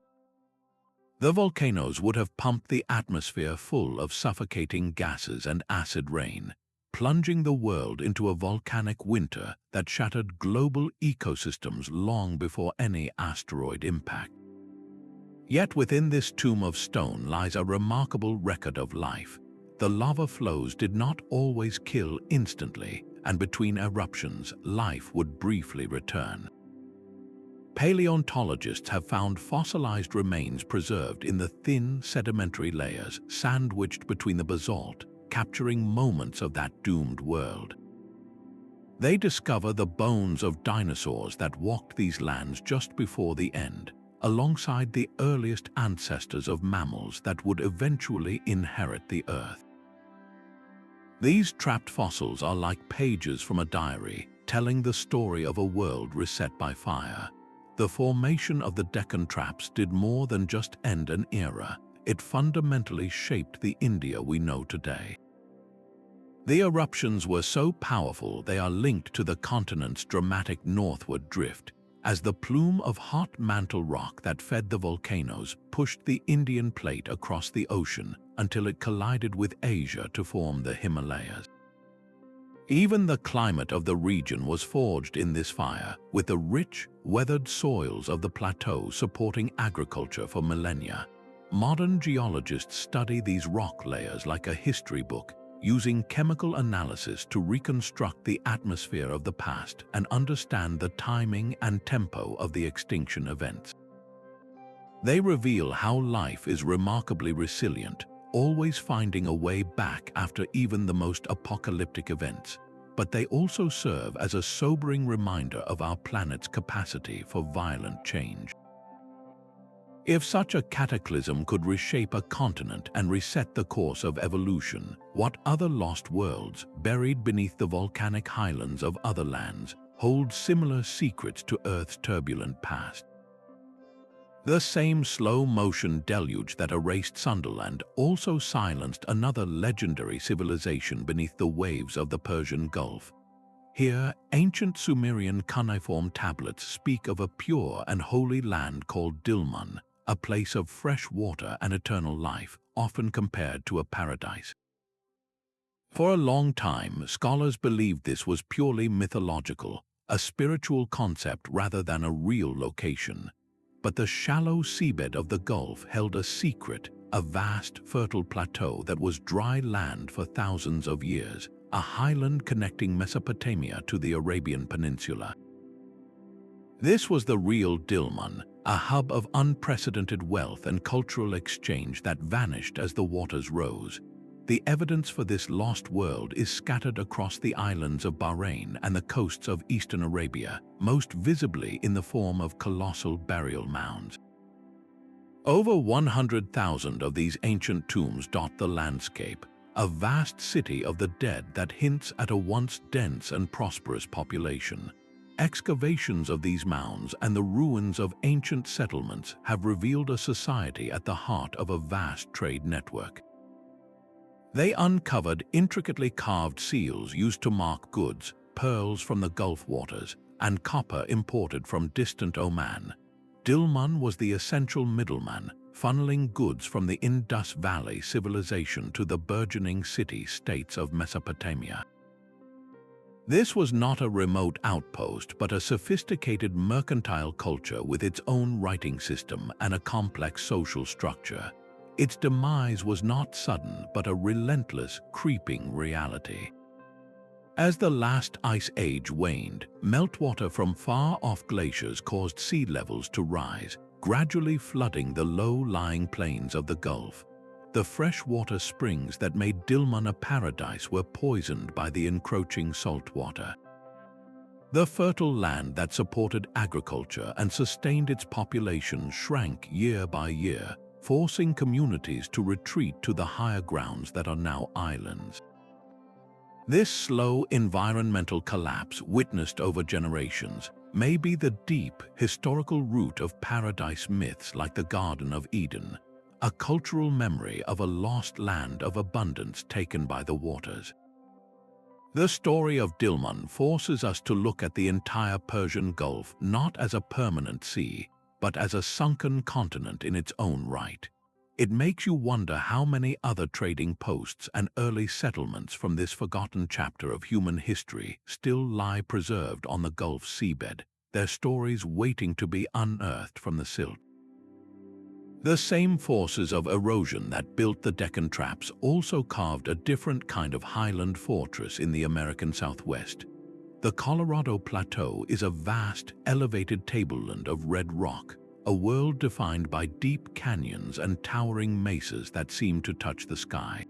The volcanoes would have pumped the atmosphere full of suffocating gases and acid rain, plunging the world into a volcanic winter that shattered global ecosystems long before any asteroid impact. Yet within this tomb of stone lies a remarkable record of life. The lava flows did not always kill instantly, and between eruptions, life would briefly return. Paleontologists have found fossilized remains preserved in the thin sedimentary layers sandwiched between the basalt, capturing moments of that doomed world. They discover the bones of dinosaurs that walked these lands just before the end, alongside the earliest ancestors of mammals that would eventually inherit the Earth. These trapped fossils are like pages from a diary, telling the story of a world reset by fire. The formation of the Deccan traps did more than just end an era. It fundamentally shaped the India we know today. The eruptions were so powerful they are linked to the continent's dramatic northward drift, as the plume of hot mantle rock that fed the volcanoes pushed the Indian plate across the ocean until it collided with Asia to form the Himalayas. Even the climate of the region was forged in this fire, with the rich, weathered soils of the plateau supporting agriculture for millennia. Modern geologists study these rock layers like a history book, using chemical analysis to reconstruct the atmosphere of the past and understand the timing and tempo of the extinction events. They reveal how life is remarkably resilient, always finding a way back after even the most apocalyptic events, but they also serve as a sobering reminder of our planet's capacity for violent change. If such a cataclysm could reshape a continent and reset the course of evolution, what other lost worlds, buried beneath the volcanic highlands of other lands, hold similar secrets to Earth's turbulent past? The same slow-motion deluge that erased Sundaland also silenced another legendary civilization beneath the waves of the Persian Gulf. Here, ancient Sumerian cuneiform tablets speak of a pure and holy land called Dilmun, a place of fresh water and eternal life, often compared to a paradise. For a long time, scholars believed this was purely mythological, a spiritual concept rather than a real location. But the shallow seabed of the Gulf held a secret, a vast, fertile plateau that was dry land for thousands of years, a highland connecting Mesopotamia to the Arabian Peninsula. This was the real Dilmun, a hub of unprecedented wealth and cultural exchange that vanished as the waters rose. The evidence for this lost world is scattered across the islands of Bahrain and the coasts of eastern Arabia, most visibly in the form of colossal burial mounds. Over 100,000 of these ancient tombs dot the landscape, a vast city of the dead that hints at a once dense and prosperous population. Excavations of these mounds and the ruins of ancient settlements have revealed a society at the heart of a vast trade network. They uncovered intricately carved seals used to mark goods, pearls from the Gulf waters, and copper imported from distant Oman. Dilmun was the essential middleman, funneling goods from the Indus Valley civilization to the burgeoning city-states of Mesopotamia. This was not a remote outpost, but a sophisticated mercantile culture with its own writing system and a complex social structure. Its demise was not sudden, but a relentless, creeping reality. As the last ice age waned, meltwater from far-off glaciers caused sea levels to rise, gradually flooding the low-lying plains of the Gulf. The freshwater springs that made Dilmun a paradise were poisoned by the encroaching saltwater. The fertile land that supported agriculture and sustained its population shrank year by year, forcing communities to retreat to the higher grounds that are now islands. This slow environmental collapse, witnessed over generations, may be the deep historical root of paradise myths like the Garden of Eden, a cultural memory of a lost land of abundance taken by the waters. The story of Dilmun forces us to look at the entire Persian Gulf not as a permanent sea, but as a sunken continent in its own right. It makes you wonder how many other trading posts and early settlements from this forgotten chapter of human history still lie preserved on the Gulf seabed, their stories waiting to be unearthed from the silt. The same forces of erosion that built the Deccan traps also carved a different kind of highland fortress in the American Southwest. The Colorado Plateau is a vast, elevated tableland of red rock, a world defined by deep canyons and towering mesas that seem to touch the sky.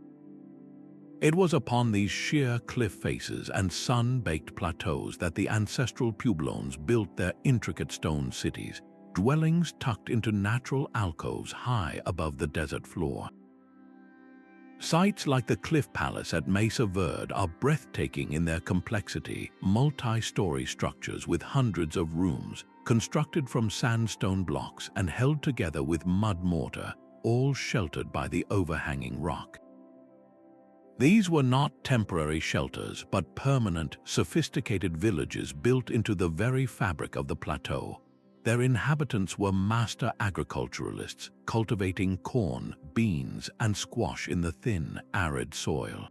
It was upon these sheer cliff faces and sun-baked plateaus that the ancestral Puebloans built their intricate stone cities, dwellings tucked into natural alcoves high above the desert floor. Sites like the Cliff Palace at Mesa Verde are breathtaking in their complexity, multi-story structures with hundreds of rooms, constructed from sandstone blocks and held together with mud mortar, all sheltered by the overhanging rock. These were not temporary shelters, but permanent, sophisticated villages built into the very fabric of the plateau. Their inhabitants were master agriculturalists, cultivating corn, beans, and squash in the thin, arid soil.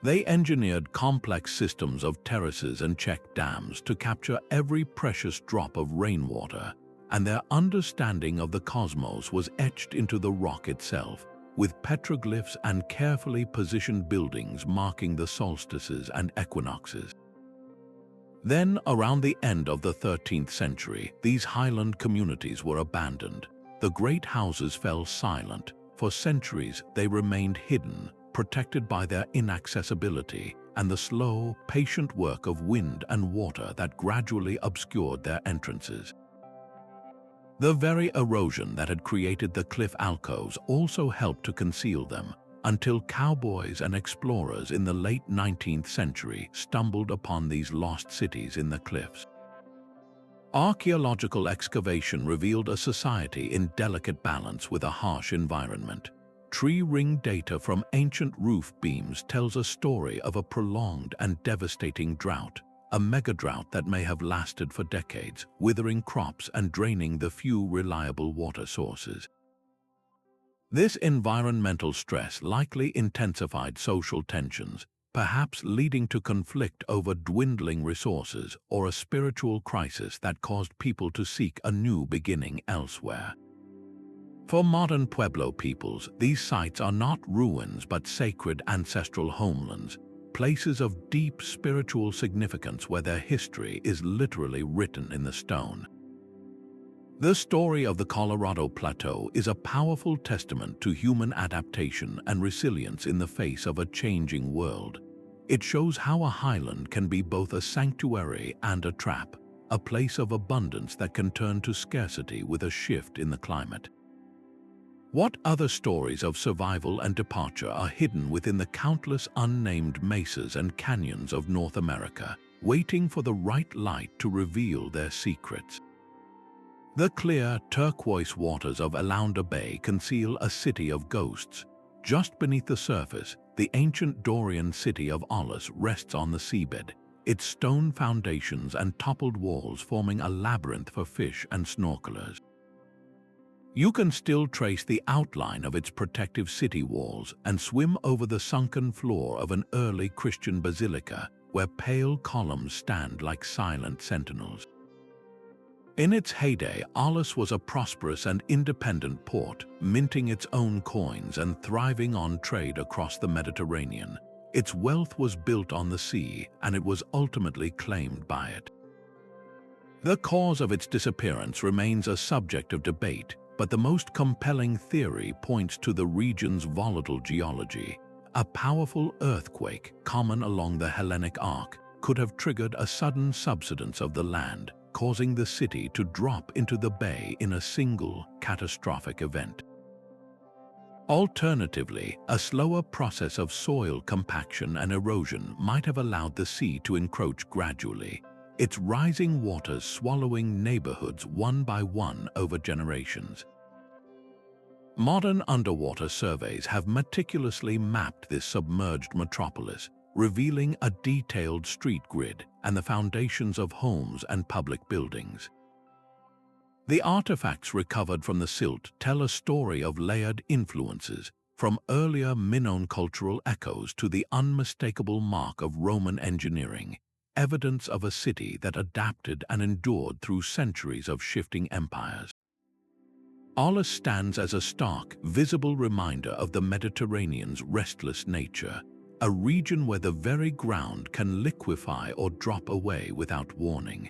They engineered complex systems of terraces and check dams to capture every precious drop of rainwater, and their understanding of the cosmos was etched into the rock itself, with petroglyphs and carefully positioned buildings marking the solstices and equinoxes. Then, around the end of the 13th century, these highland communities were abandoned. The great houses fell silent. For centuries, they remained hidden, protected by their inaccessibility and the slow, patient work of wind and water that gradually obscured their entrances. The very erosion that had created the cliff alcoves also helped to conceal them, until cowboys and explorers in the late 19th century stumbled upon these lost cities in the cliffs. Archaeological excavation revealed a society in delicate balance with a harsh environment. Tree ring data from ancient roof beams tells a story of a prolonged and devastating drought, a mega-drought that may have lasted for decades, withering crops and draining the few reliable water sources. This environmental stress likely intensified social tensions, perhaps leading to conflict over dwindling resources or a spiritual crisis that caused people to seek a new beginning elsewhere. For modern Pueblo peoples, these sites are not ruins but sacred ancestral homelands, places of deep spiritual significance where their history is literally written in the stone. The story of the Colorado Plateau is a powerful testament to human adaptation and resilience in the face of a changing world. It shows how a highland can be both a sanctuary and a trap, a place of abundance that can turn to scarcity with a shift in the climate. What other stories of survival and departure are hidden within the countless unnamed mesas and canyons of North America, waiting for the right light to reveal their secrets? The clear, turquoise waters of Alaunda Bay conceal a city of ghosts. Just beneath the surface, the ancient Dorian city of Olous rests on the seabed, its stone foundations and toppled walls forming a labyrinth for fish and snorkelers. You can still trace the outline of its protective city walls and swim over the sunken floor of an early Christian basilica where pale columns stand like silent sentinels. In its heyday, Olous was a prosperous and independent port, minting its own coins and thriving on trade across the Mediterranean. Its wealth was built on the sea, and it was ultimately claimed by it. The cause of its disappearance remains a subject of debate, but the most compelling theory points to the region's volatile geology. A powerful earthquake, common along the Hellenic arc, could have triggered a sudden subsidence of the land, causing the city to drop into the bay in a single, catastrophic event. Alternatively, a slower process of soil compaction and erosion might have allowed the sea to encroach gradually, its rising waters swallowing neighborhoods one by one over generations. Modern underwater surveys have meticulously mapped this submerged metropolis, revealing a detailed street grid and the foundations of homes and public buildings. The artifacts recovered from the silt tell a story of layered influences, from earlier Minoan cultural echoes to the unmistakable mark of Roman engineering, evidence of a city that adapted and endured through centuries of shifting empires. Olous stands as a stark, visible reminder of the Mediterranean's restless nature, a region where the very ground can liquefy or drop away without warning.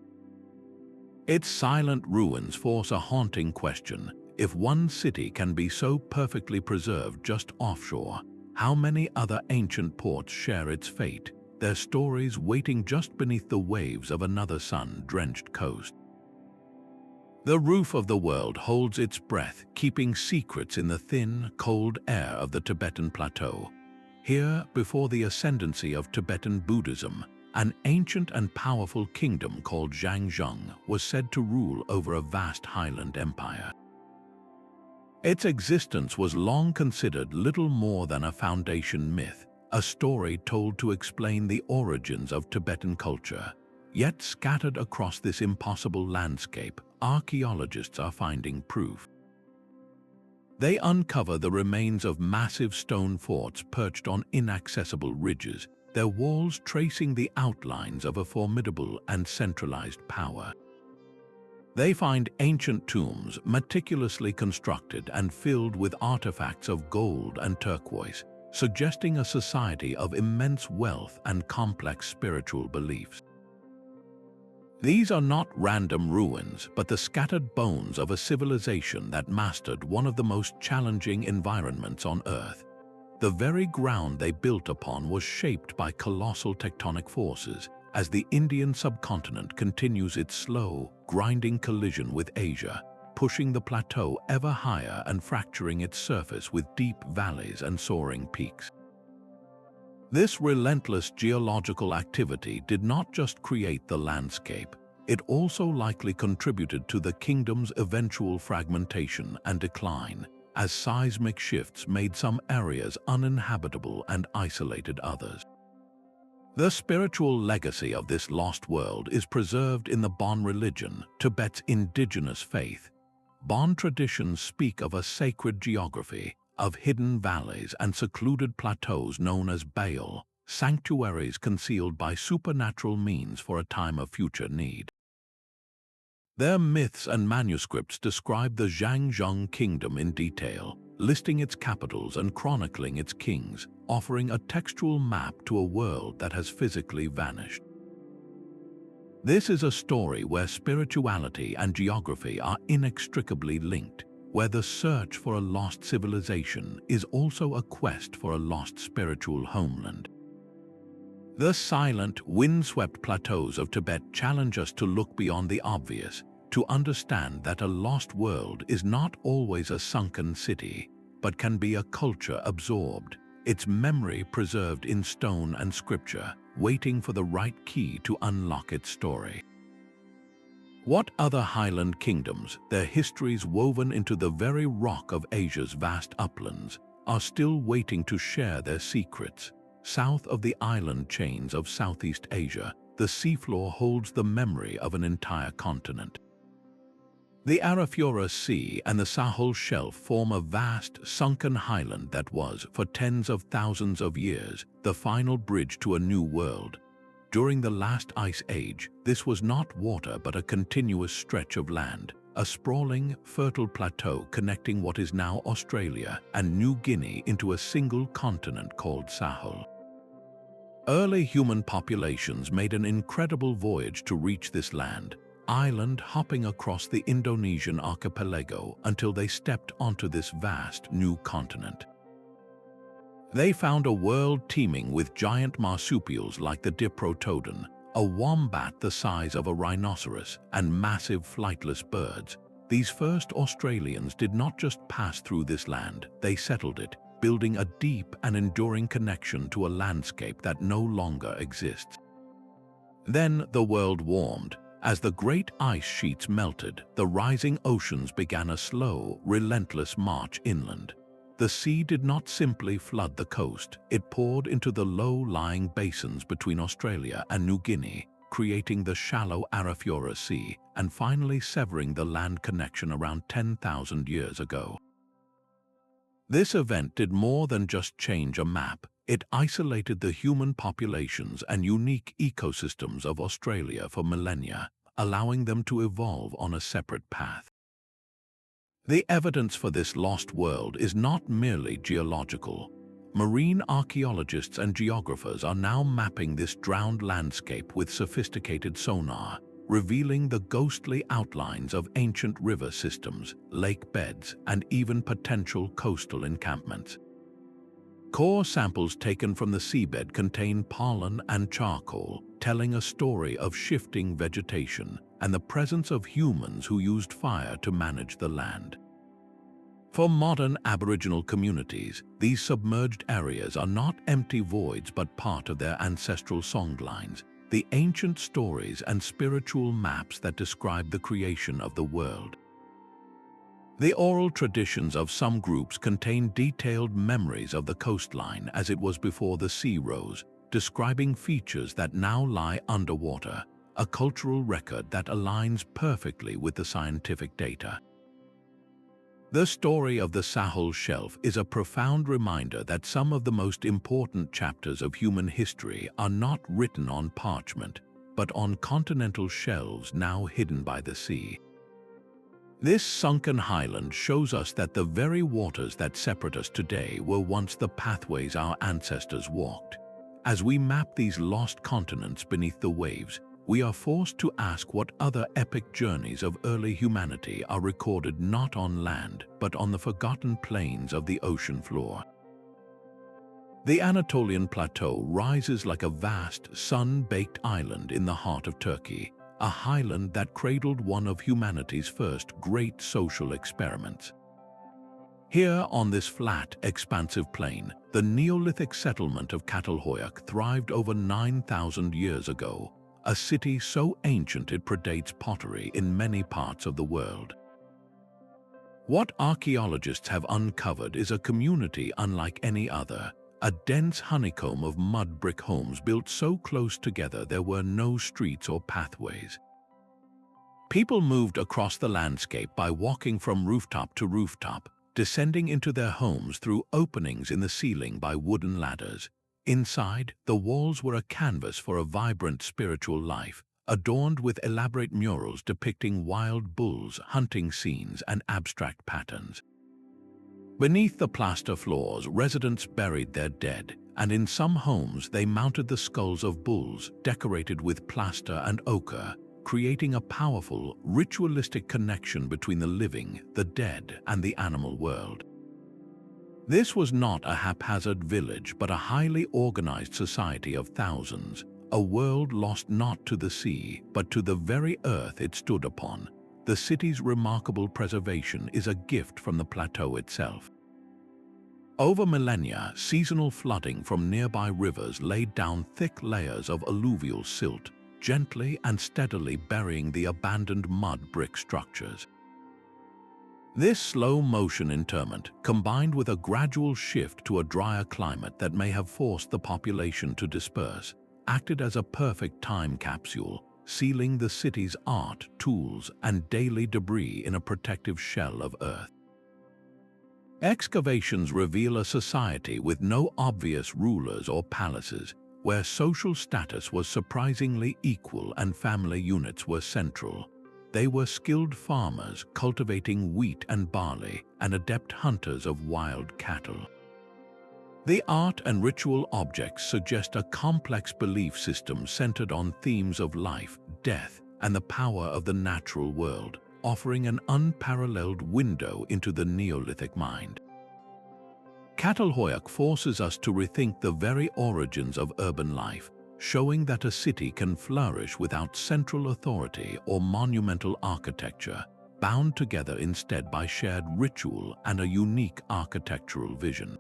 Its silent ruins force a haunting question. If one city can be so perfectly preserved just offshore, how many other ancient ports share its fate, their stories waiting just beneath the waves of another sun-drenched coast? The roof of the world holds its breath, keeping secrets in the thin, cold air of the Tibetan Plateau. Here, before the ascendancy of Tibetan Buddhism, an ancient and powerful kingdom called Zhangzhung was said to rule over a vast highland empire. Its existence was long considered little more than a foundation myth, a story told to explain the origins of Tibetan culture. Yet scattered across this impossible landscape, archaeologists are finding proof. They uncover the remains of massive stone forts perched on inaccessible ridges, their walls tracing the outlines of a formidable and centralized power. They find ancient tombs meticulously constructed and filled with artifacts of gold and turquoise, suggesting a society of immense wealth and complex spiritual beliefs. These are not random ruins, but the scattered bones of a civilization that mastered one of the most challenging environments on Earth. The very ground they built upon was shaped by colossal tectonic forces, as the Indian subcontinent continues its slow, grinding collision with Asia, pushing the plateau ever higher and fracturing its surface with deep valleys and soaring peaks. This relentless geological activity did not just create the landscape, it also likely contributed to the kingdom's eventual fragmentation and decline, as seismic shifts made some areas uninhabitable and isolated others. The spiritual legacy of this lost world is preserved in the Bon religion, Tibet's indigenous faith. Bon traditions speak of a sacred geography, of hidden valleys and secluded plateaus known as Baal, sanctuaries concealed by supernatural means for a time of future need. Their myths and manuscripts describe the Zhangzhung kingdom in detail, listing its capitals and chronicling its kings, offering a textual map to a world that has physically vanished. This is a story where spirituality and geography are inextricably linked, where the search for a lost civilization is also a quest for a lost spiritual homeland. The silent, windswept plateaus of Tibet challenge us to look beyond the obvious, to understand that a lost world is not always a sunken city, but can be a culture absorbed, its memory preserved in stone and scripture, waiting for the right key to unlock its story. What other highland kingdoms, their histories woven into the very rock of Asia's vast uplands, are still waiting to share their secrets? South of the island chains of Southeast Asia, the seafloor holds the memory of an entire continent. The Arafura Sea and the Sahul Shelf form a vast, sunken highland that was, for tens of thousands of years, the final bridge to a new world. During the last ice age, this was not water but a continuous stretch of land, a sprawling, fertile plateau connecting what is now Australia and New Guinea into a single continent called Sahul. Early human populations made an incredible voyage to reach this land, island hopping across the Indonesian archipelago until they stepped onto this vast new continent. They found a world teeming with giant marsupials like the diprotodon, a wombat the size of a rhinoceros, and massive flightless birds. These first Australians did not just pass through this land, they settled it, building a deep and enduring connection to a landscape that no longer exists. Then the world warmed. As the great ice sheets melted, the rising oceans began a slow, relentless march inland. The sea did not simply flood the coast, it poured into the low-lying basins between Australia and New Guinea, creating the shallow Arafura Sea and finally severing the land connection around 10,000 years ago. This event did more than just change a map. It isolated the human populations and unique ecosystems of Australia for millennia, allowing them to evolve on a separate path. The evidence for this lost world is not merely geological. Marine archaeologists and geographers are now mapping this drowned landscape with sophisticated sonar, revealing the ghostly outlines of ancient river systems, lake beds, and even potential coastal encampments. Core samples taken from the seabed contain pollen and charcoal, telling a story of shifting vegetation and the presence of humans who used fire to manage the land. For modern Aboriginal communities, these submerged areas are not empty voids but part of their ancestral songlines, the ancient stories and spiritual maps that describe the creation of the world. The oral traditions of some groups contain detailed memories of the coastline as it was before the sea rose, describing features that now lie underwater, a cultural record that aligns perfectly with the scientific data. The story of the Sahul Shelf is a profound reminder that some of the most important chapters of human history are not written on parchment, but on continental shelves now hidden by the sea. This sunken highland shows us that the very waters that separate us today were once the pathways our ancestors walked. As we map these lost continents beneath the waves, we are forced to ask what other epic journeys of early humanity are recorded not on land, but on the forgotten plains of the ocean floor. The Anatolian Plateau rises like a vast, sun-baked island in the heart of Turkey, a highland that cradled one of humanity's first great social experiments. Here on this flat, expansive plain, the Neolithic settlement of Çatalhöyük thrived over 9,000 years ago, a city so ancient it predates pottery in many parts of the world. What archaeologists have uncovered is a community unlike any other, a dense honeycomb of mud brick homes built so close together there were no streets or pathways. People moved across the landscape by walking from rooftop to rooftop, descending into their homes through openings in the ceiling by wooden ladders. Inside, the walls were a canvas for a vibrant spiritual life, adorned with elaborate murals depicting wild bulls, hunting scenes, and abstract patterns. Beneath the plaster floors, residents buried their dead, and in some homes they mounted the skulls of bulls decorated with plaster and ochre, creating a powerful, ritualistic connection between the living, the dead, and the animal world. This was not a haphazard village but a highly organized society of thousands, a world lost not to the sea but to the very earth it stood upon. The city's remarkable preservation is a gift from the plateau itself. Over millennia, seasonal flooding from nearby rivers laid down thick layers of alluvial silt, gently and steadily burying the abandoned mud brick structures. This slow-motion interment, combined with a gradual shift to a drier climate that may have forced the population to disperse, acted as a perfect time capsule, sealing the city's art, tools, and daily debris in a protective shell of earth. Excavations reveal a society with no obvious rulers or palaces, where social status was surprisingly equal and family units were central. They were skilled farmers cultivating wheat and barley and adept hunters of wild cattle. The art and ritual objects suggest a complex belief system centered on themes of life, death, and the power of the natural world, offering an unparalleled window into the Neolithic mind. Çatalhöyük forces us to rethink the very origins of urban life, showing that a city can flourish without central authority or monumental architecture, bound together instead by shared ritual and a unique architectural vision.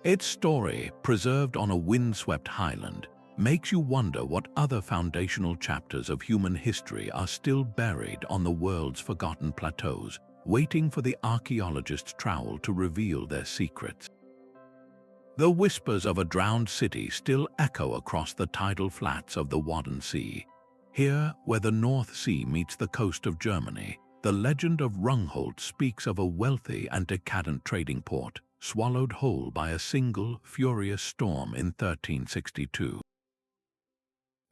Its story, preserved on a windswept highland, makes you wonder what other foundational chapters of human history are still buried on the world's forgotten plateaus, waiting for the archaeologist's trowel to reveal their secrets. The whispers of a drowned city still echo across the tidal flats of the Wadden Sea. Here, where the North Sea meets the coast of Germany, the legend of Rungholt speaks of a wealthy and decadent trading port, swallowed whole by a single, furious storm in 1362.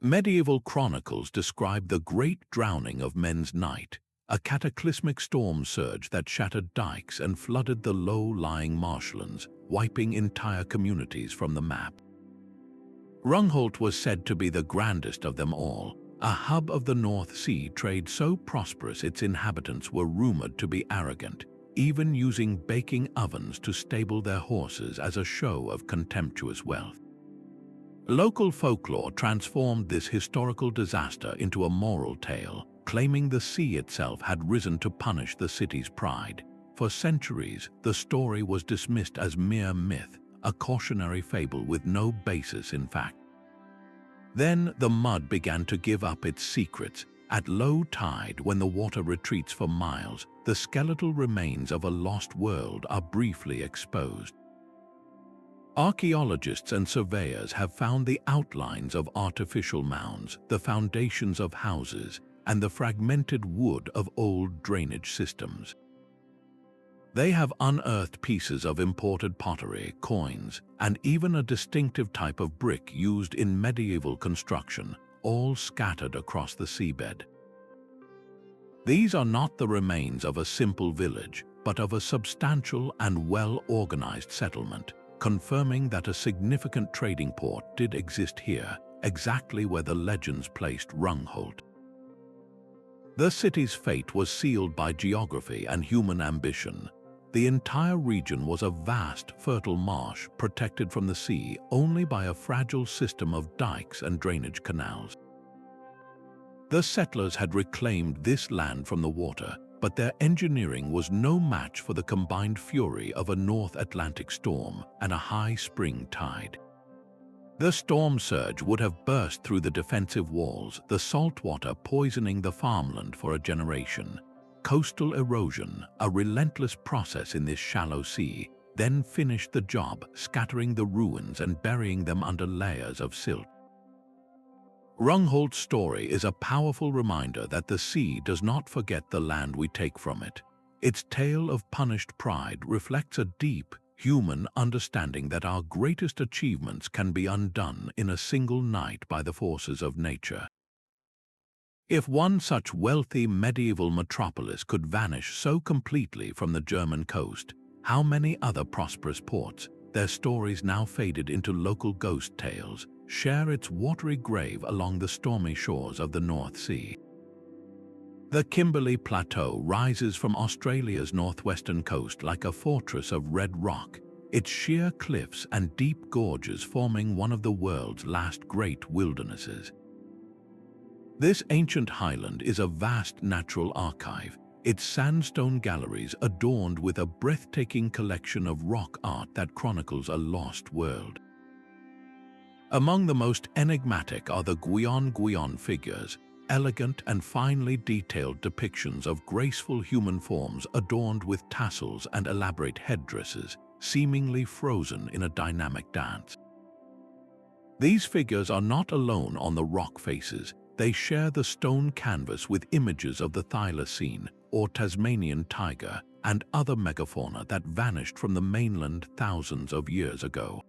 Medieval chronicles describe the Great Drowning of Men's Night, a cataclysmic storm surge that shattered dikes and flooded the low-lying marshlands, wiping entire communities from the map. Rungholt was said to be the grandest of them all, a hub of the North Sea trade so prosperous its inhabitants were rumored to be arrogant, even using baking ovens to stable their horses as a show of contemptuous wealth. Local folklore transformed this historical disaster into a moral tale, claiming the sea itself had risen to punish the city's pride. For centuries, the story was dismissed as mere myth, a cautionary fable with no basis in fact. Then the mud began to give up its secrets. At low tide, when the water retreats for miles, the skeletal remains of a lost world are briefly exposed. Archaeologists and surveyors have found the outlines of artificial mounds, the foundations of houses, and the fragmented wood of old drainage systems. They have unearthed pieces of imported pottery, coins, and even a distinctive type of brick used in medieval construction, all scattered across the seabed. These are not the remains of a simple village, but of a substantial and well-organized settlement, confirming that a significant trading port did exist here, exactly where the legends placed Rungholt. The city's fate was sealed by geography and human ambition. The entire region was a vast, fertile marsh protected from the sea only by a fragile system of dikes and drainage canals. The settlers had reclaimed this land from the water, but their engineering was no match for the combined fury of a North Atlantic storm and a high spring tide. The storm surge would have burst through the defensive walls, the salt water poisoning the farmland for a generation. Coastal erosion, a relentless process in this shallow sea, then finished the job, scattering the ruins and burying them under layers of silt. Rungholt's story is a powerful reminder that the sea does not forget the land we take from it. Its tale of punished pride reflects a deep, human understanding that our greatest achievements can be undone in a single night by the forces of nature. If one such wealthy medieval metropolis could vanish so completely from the German coast, how many other prosperous ports, their stories now faded into local ghost tales, share its watery grave along the stormy shores of the North Sea? The Kimberley Plateau rises from Australia's northwestern coast like a fortress of red rock, its sheer cliffs and deep gorges forming one of the world's last great wildernesses. This ancient highland is a vast natural archive, its sandstone galleries adorned with a breathtaking collection of rock art that chronicles a lost world. Among the most enigmatic are the Guiana figures, elegant and finely detailed depictions of graceful human forms adorned with tassels and elaborate headdresses, seemingly frozen in a dynamic dance. These figures are not alone on the rock faces. They share the stone canvas with images of the thylacine, or Tasmanian tiger, and other megafauna that vanished from the mainland thousands of years ago.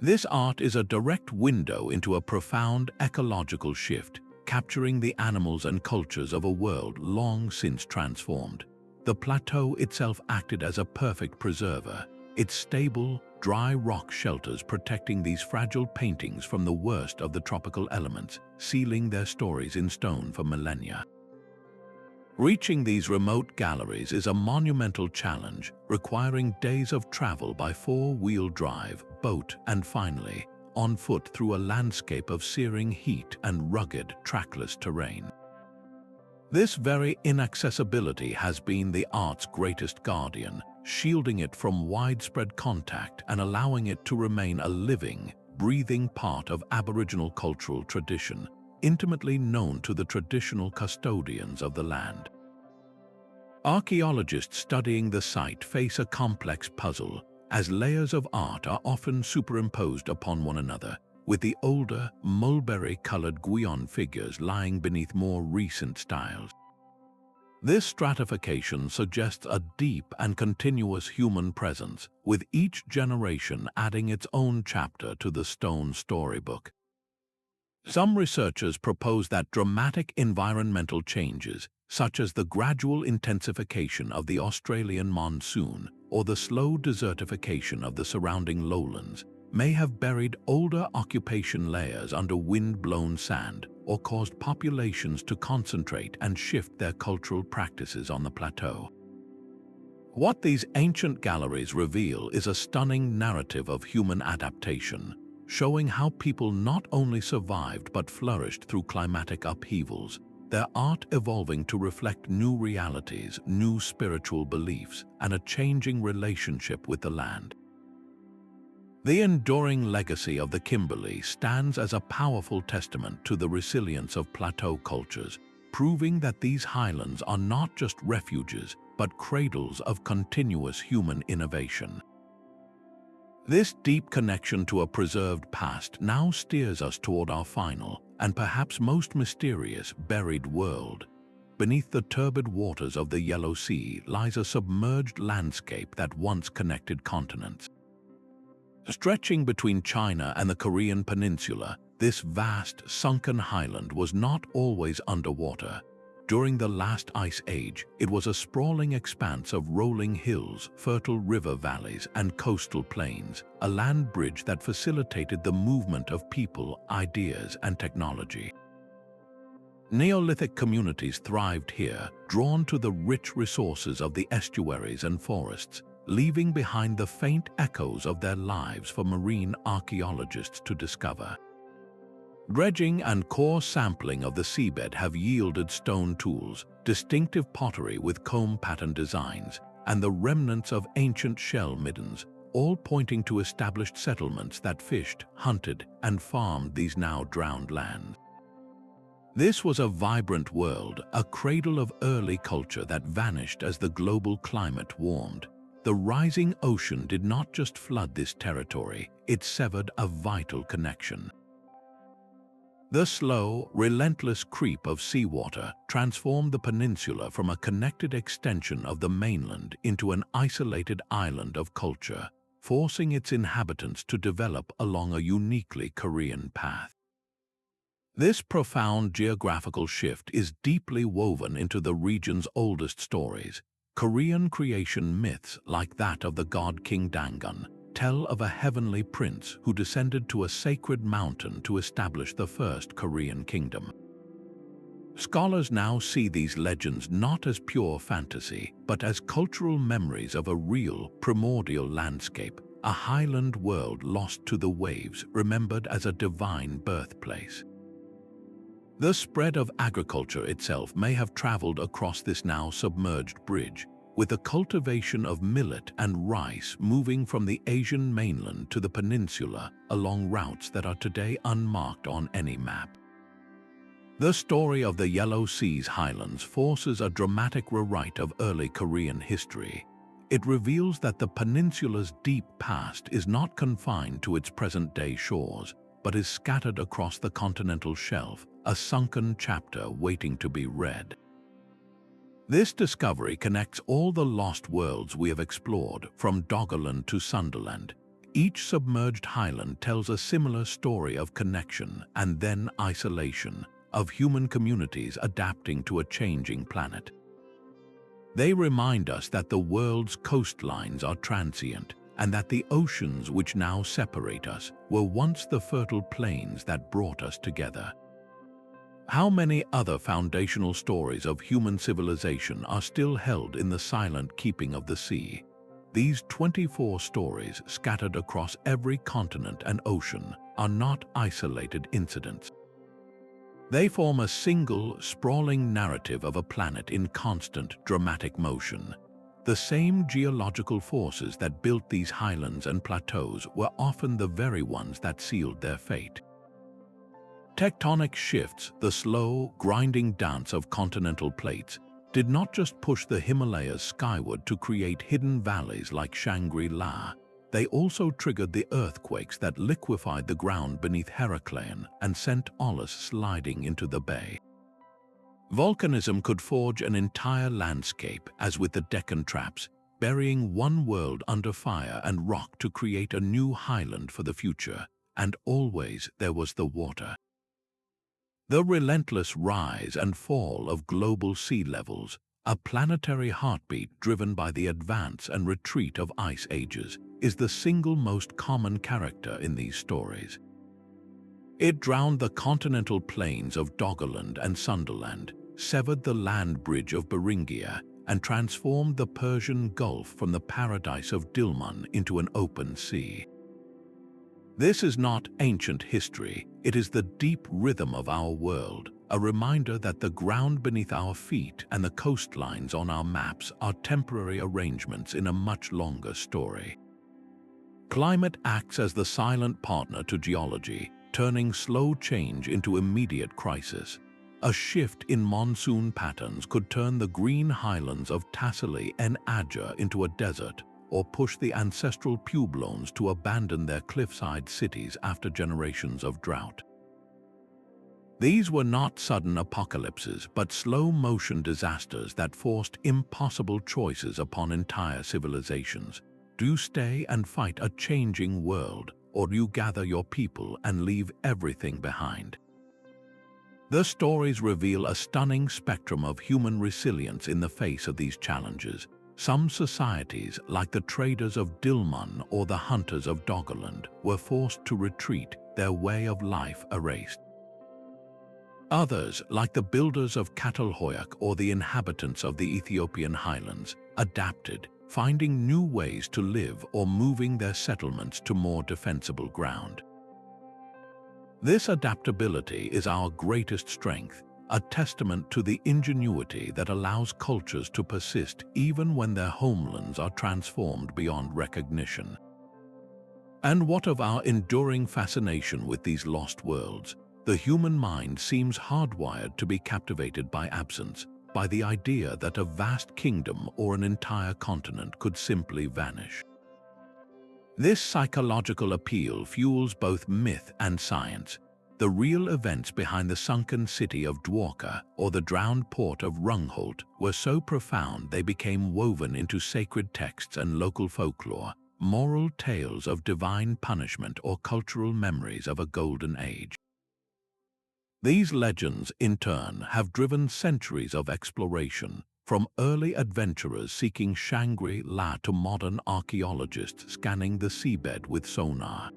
This art is a direct window into a profound ecological shift, capturing the animals and cultures of a world long since transformed. The plateau itself acted as a perfect preserver, its stable, dry rock shelters protecting these fragile paintings from the worst of the tropical elements, sealing their stories in stone for millennia. Reaching these remote galleries is a monumental challenge, requiring days of travel by four-wheel drive, boat, and finally, on foot through a landscape of searing heat and rugged, trackless terrain. This very inaccessibility has been the art's greatest guardian, shielding it from widespread contact and allowing it to remain a living, breathing part of Aboriginal cultural tradition, intimately known to the traditional custodians of the land. Archaeologists studying the site face a complex puzzle, as layers of art are often superimposed upon one another, with the older, mulberry-colored Guiana figures lying beneath more recent styles. This stratification suggests a deep and continuous human presence, with each generation adding its own chapter to the stone storybook. Some researchers propose that dramatic environmental changes, such as the gradual intensification of the Australian monsoon or the slow desertification of the surrounding lowlands, may have buried older occupation layers under wind-blown sand or caused populations to concentrate and shift their cultural practices on the plateau. What these ancient galleries reveal is a stunning narrative of human adaptation, showing how people not only survived but flourished through climatic upheavals, their art evolving to reflect new realities, new spiritual beliefs, and a changing relationship with the land. The enduring legacy of the Kimberley stands as a powerful testament to the resilience of plateau cultures, proving that these highlands are not just refuges, but cradles of continuous human innovation. This deep connection to a preserved past now steers us toward our final, and perhaps most mysterious, buried world. Beneath the turbid waters of the Yellow Sea lies a submerged landscape that once connected continents. Stretching between China and the Korean peninsula, this vast, sunken highland was not always underwater. During the last ice age, it was a sprawling expanse of rolling hills, fertile river valleys, and coastal plains, a land bridge that facilitated the movement of people, ideas, and technology. Neolithic communities thrived here, drawn to the rich resources of the estuaries and forests, leaving behind the faint echoes of their lives for marine archaeologists to discover. Dredging and core sampling of the seabed have yielded stone tools, distinctive pottery with comb pattern designs, and the remnants of ancient shell middens, all pointing to established settlements that fished, hunted, and farmed these now drowned lands. This was a vibrant world, a cradle of early culture that vanished as the global climate warmed. The rising ocean did not just flood this territory, it severed a vital connection. The slow, relentless creep of seawater transformed the peninsula from a connected extension of the mainland into an isolated island of culture, forcing its inhabitants to develop along a uniquely Korean path. This profound geographical shift is deeply woven into the region's oldest stories. Korean creation myths like that of the god King Dangun tell of a heavenly prince who descended to a sacred mountain to establish the first Korean kingdom. Scholars now see these legends not as pure fantasy, but as cultural memories of a real, primordial landscape, a highland world lost to the waves, remembered as a divine birthplace. The spread of agriculture itself may have traveled across this now submerged bridge, with the cultivation of millet and rice moving from the Asian mainland to the peninsula along routes that are today unmarked on any map. The story of the Yellow Sea's highlands forces a dramatic rewrite of early Korean history. It reveals that the peninsula's deep past is not confined to its present-day shores, but is scattered across the continental shelf, a sunken chapter waiting to be read. This discovery connects all the lost worlds we have explored, from Doggerland to Sundaland. Each submerged highland tells a similar story of connection and then isolation, of human communities adapting to a changing planet. They remind us that the world's coastlines are transient, and that the oceans which now separate us were once the fertile plains that brought us together. How many other foundational stories of human civilization are still held in the silent keeping of the sea? These 24 stories, scattered across every continent and ocean, are not isolated incidents. They form a single, sprawling narrative of a planet in constant, dramatic motion. The same geological forces that built these highlands and plateaus were often the very ones that sealed their fate. Tectonic shifts, the slow, grinding dance of continental plates, did not just push the Himalayas skyward to create hidden valleys like Shangri-La, they also triggered the earthquakes that liquefied the ground beneath Heracleion and sent Olous sliding into the bay. Volcanism could forge an entire landscape, as with the Deccan traps, burying one world under fire and rock to create a new highland for the future, and always there was the water. The relentless rise and fall of global sea levels, a planetary heartbeat driven by the advance and retreat of ice ages, is the single most common character in these stories. It drowned the continental plains of Doggerland and Sundaland, severed the land bridge of Beringia, and transformed the Persian Gulf from the paradise of Dilmun into an open sea. This is not ancient history, it is the deep rhythm of our world, a reminder that the ground beneath our feet and the coastlines on our maps are temporary arrangements in a much longer story. Climate acts as the silent partner to geology, turning slow change into immediate crisis. A shift in monsoon patterns could turn the green highlands of Tassili and Ager into a desert, or push the ancestral Pueblones to abandon their cliffside cities after generations of drought. These were not sudden apocalypses, but slow-motion disasters that forced impossible choices upon entire civilizations. Do you stay and fight a changing world, or do you gather your people and leave everything behind? The stories reveal a stunning spectrum of human resilience in the face of these challenges. Some societies, like the traders of Dilmun or the hunters of Doggerland, were forced to retreat, their way of life erased. Others, like the builders of Çatalhöyük or the inhabitants of the Ethiopian highlands, adapted, finding new ways to live or moving their settlements to more defensible ground. This adaptability is our greatest strength, a testament to the ingenuity that allows cultures to persist even when their homelands are transformed beyond recognition. And what of our enduring fascination with these lost worlds? The human mind seems hardwired to be captivated by absence, by the idea that a vast kingdom or an entire continent could simply vanish. This psychological appeal fuels both myth and science. The real events behind the sunken city of Dwarka or the drowned port of Rungholt were so profound they became woven into sacred texts and local folklore, moral tales of divine punishment or cultural memories of a golden age. These legends, in turn, have driven centuries of exploration, from early adventurers seeking Shangri-La to modern archaeologists scanning the seabed with sonar.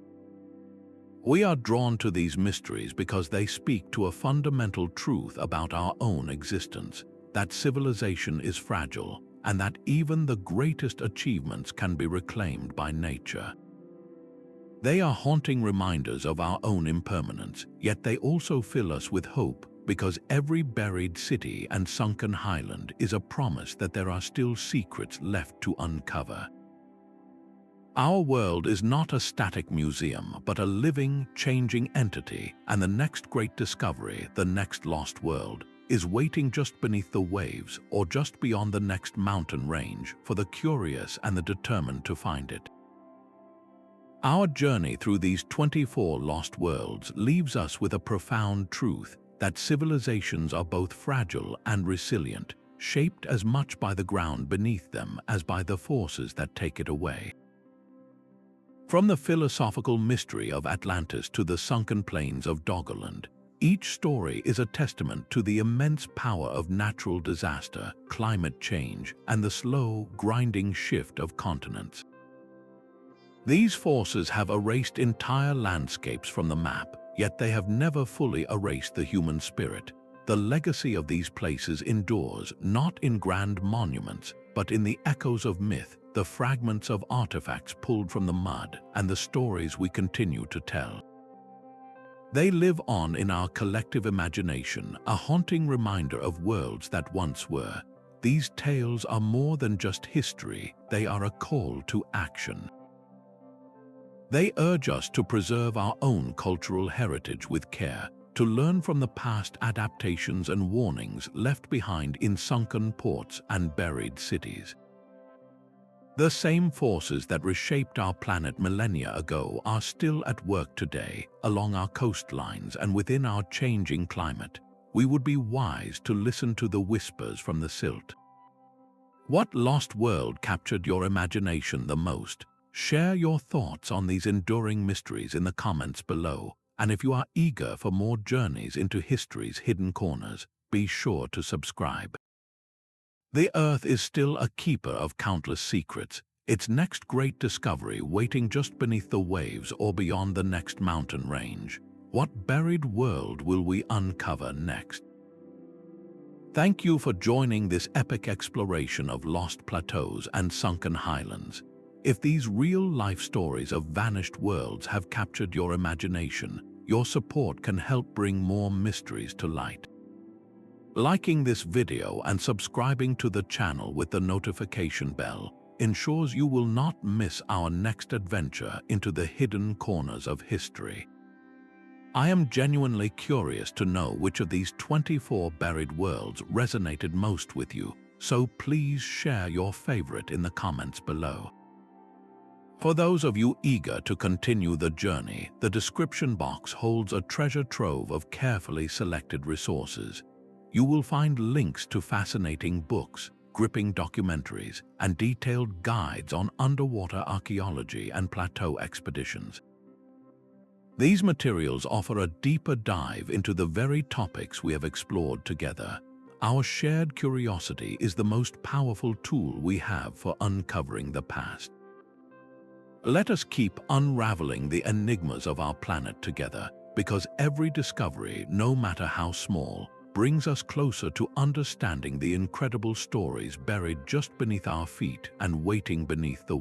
We are drawn to these mysteries because they speak to a fundamental truth about our own existence, that civilization is fragile, and that even the greatest achievements can be reclaimed by nature. They are haunting reminders of our own impermanence, yet they also fill us with hope, because every buried city and sunken highland is a promise that there are still secrets left to uncover. Our world is not a static museum, but a living, changing entity, and the next great discovery, the next lost world, is waiting just beneath the waves or just beyond the next mountain range for the curious and the determined to find it. Our journey through these 24 lost worlds leaves us with a profound truth, that civilizations are both fragile and resilient, shaped as much by the ground beneath them as by the forces that take it away. From the philosophical mystery of Atlantis to the sunken plains of Doggerland, each story is a testament to the immense power of natural disaster, climate change, and the slow, grinding shift of continents. These forces have erased entire landscapes from the map, yet they have never fully erased the human spirit. The legacy of these places endures not in grand monuments, but in the echoes of myth, the fragments of artifacts pulled from the mud, and the stories we continue to tell. They live on in our collective imagination, a haunting reminder of worlds that once were. These tales are more than just history, they are a call to action. They urge us to preserve our own cultural heritage with care, to learn from the past adaptations and warnings left behind in sunken ports and buried cities. The same forces that reshaped our planet millennia ago are still at work today along our coastlines and within our changing climate. We would be wise to listen to the whispers from the silt. What lost world captured your imagination the most? Share your thoughts on these enduring mysteries in the comments below. And if you are eager for more journeys into history's hidden corners, be sure to subscribe. The Earth is still a keeper of countless secrets, its next great discovery waiting just beneath the waves or beyond the next mountain range. What buried world will we uncover next? Thank you for joining this epic exploration of lost plateaus and sunken highlands. If these real-life stories of vanished worlds have captured your imagination, your support can help bring more mysteries to light. Liking this video and subscribing to the channel with the notification bell ensures you will not miss our next adventure into the hidden corners of history. I am genuinely curious to know which of these 24 buried worlds resonated most with you, so please share your favorite in the comments below. For those of you eager to continue the journey, the description box holds a treasure trove of carefully selected resources. You will find links to fascinating books, gripping documentaries, and detailed guides on underwater archaeology and plateau expeditions. These materials offer a deeper dive into the very topics we have explored together. Our shared curiosity is the most powerful tool we have for uncovering the past. Let us keep unraveling the enigmas of our planet together, because every discovery, no matter how small, brings us closer to understanding the incredible stories buried just beneath our feet and waiting beneath the waves.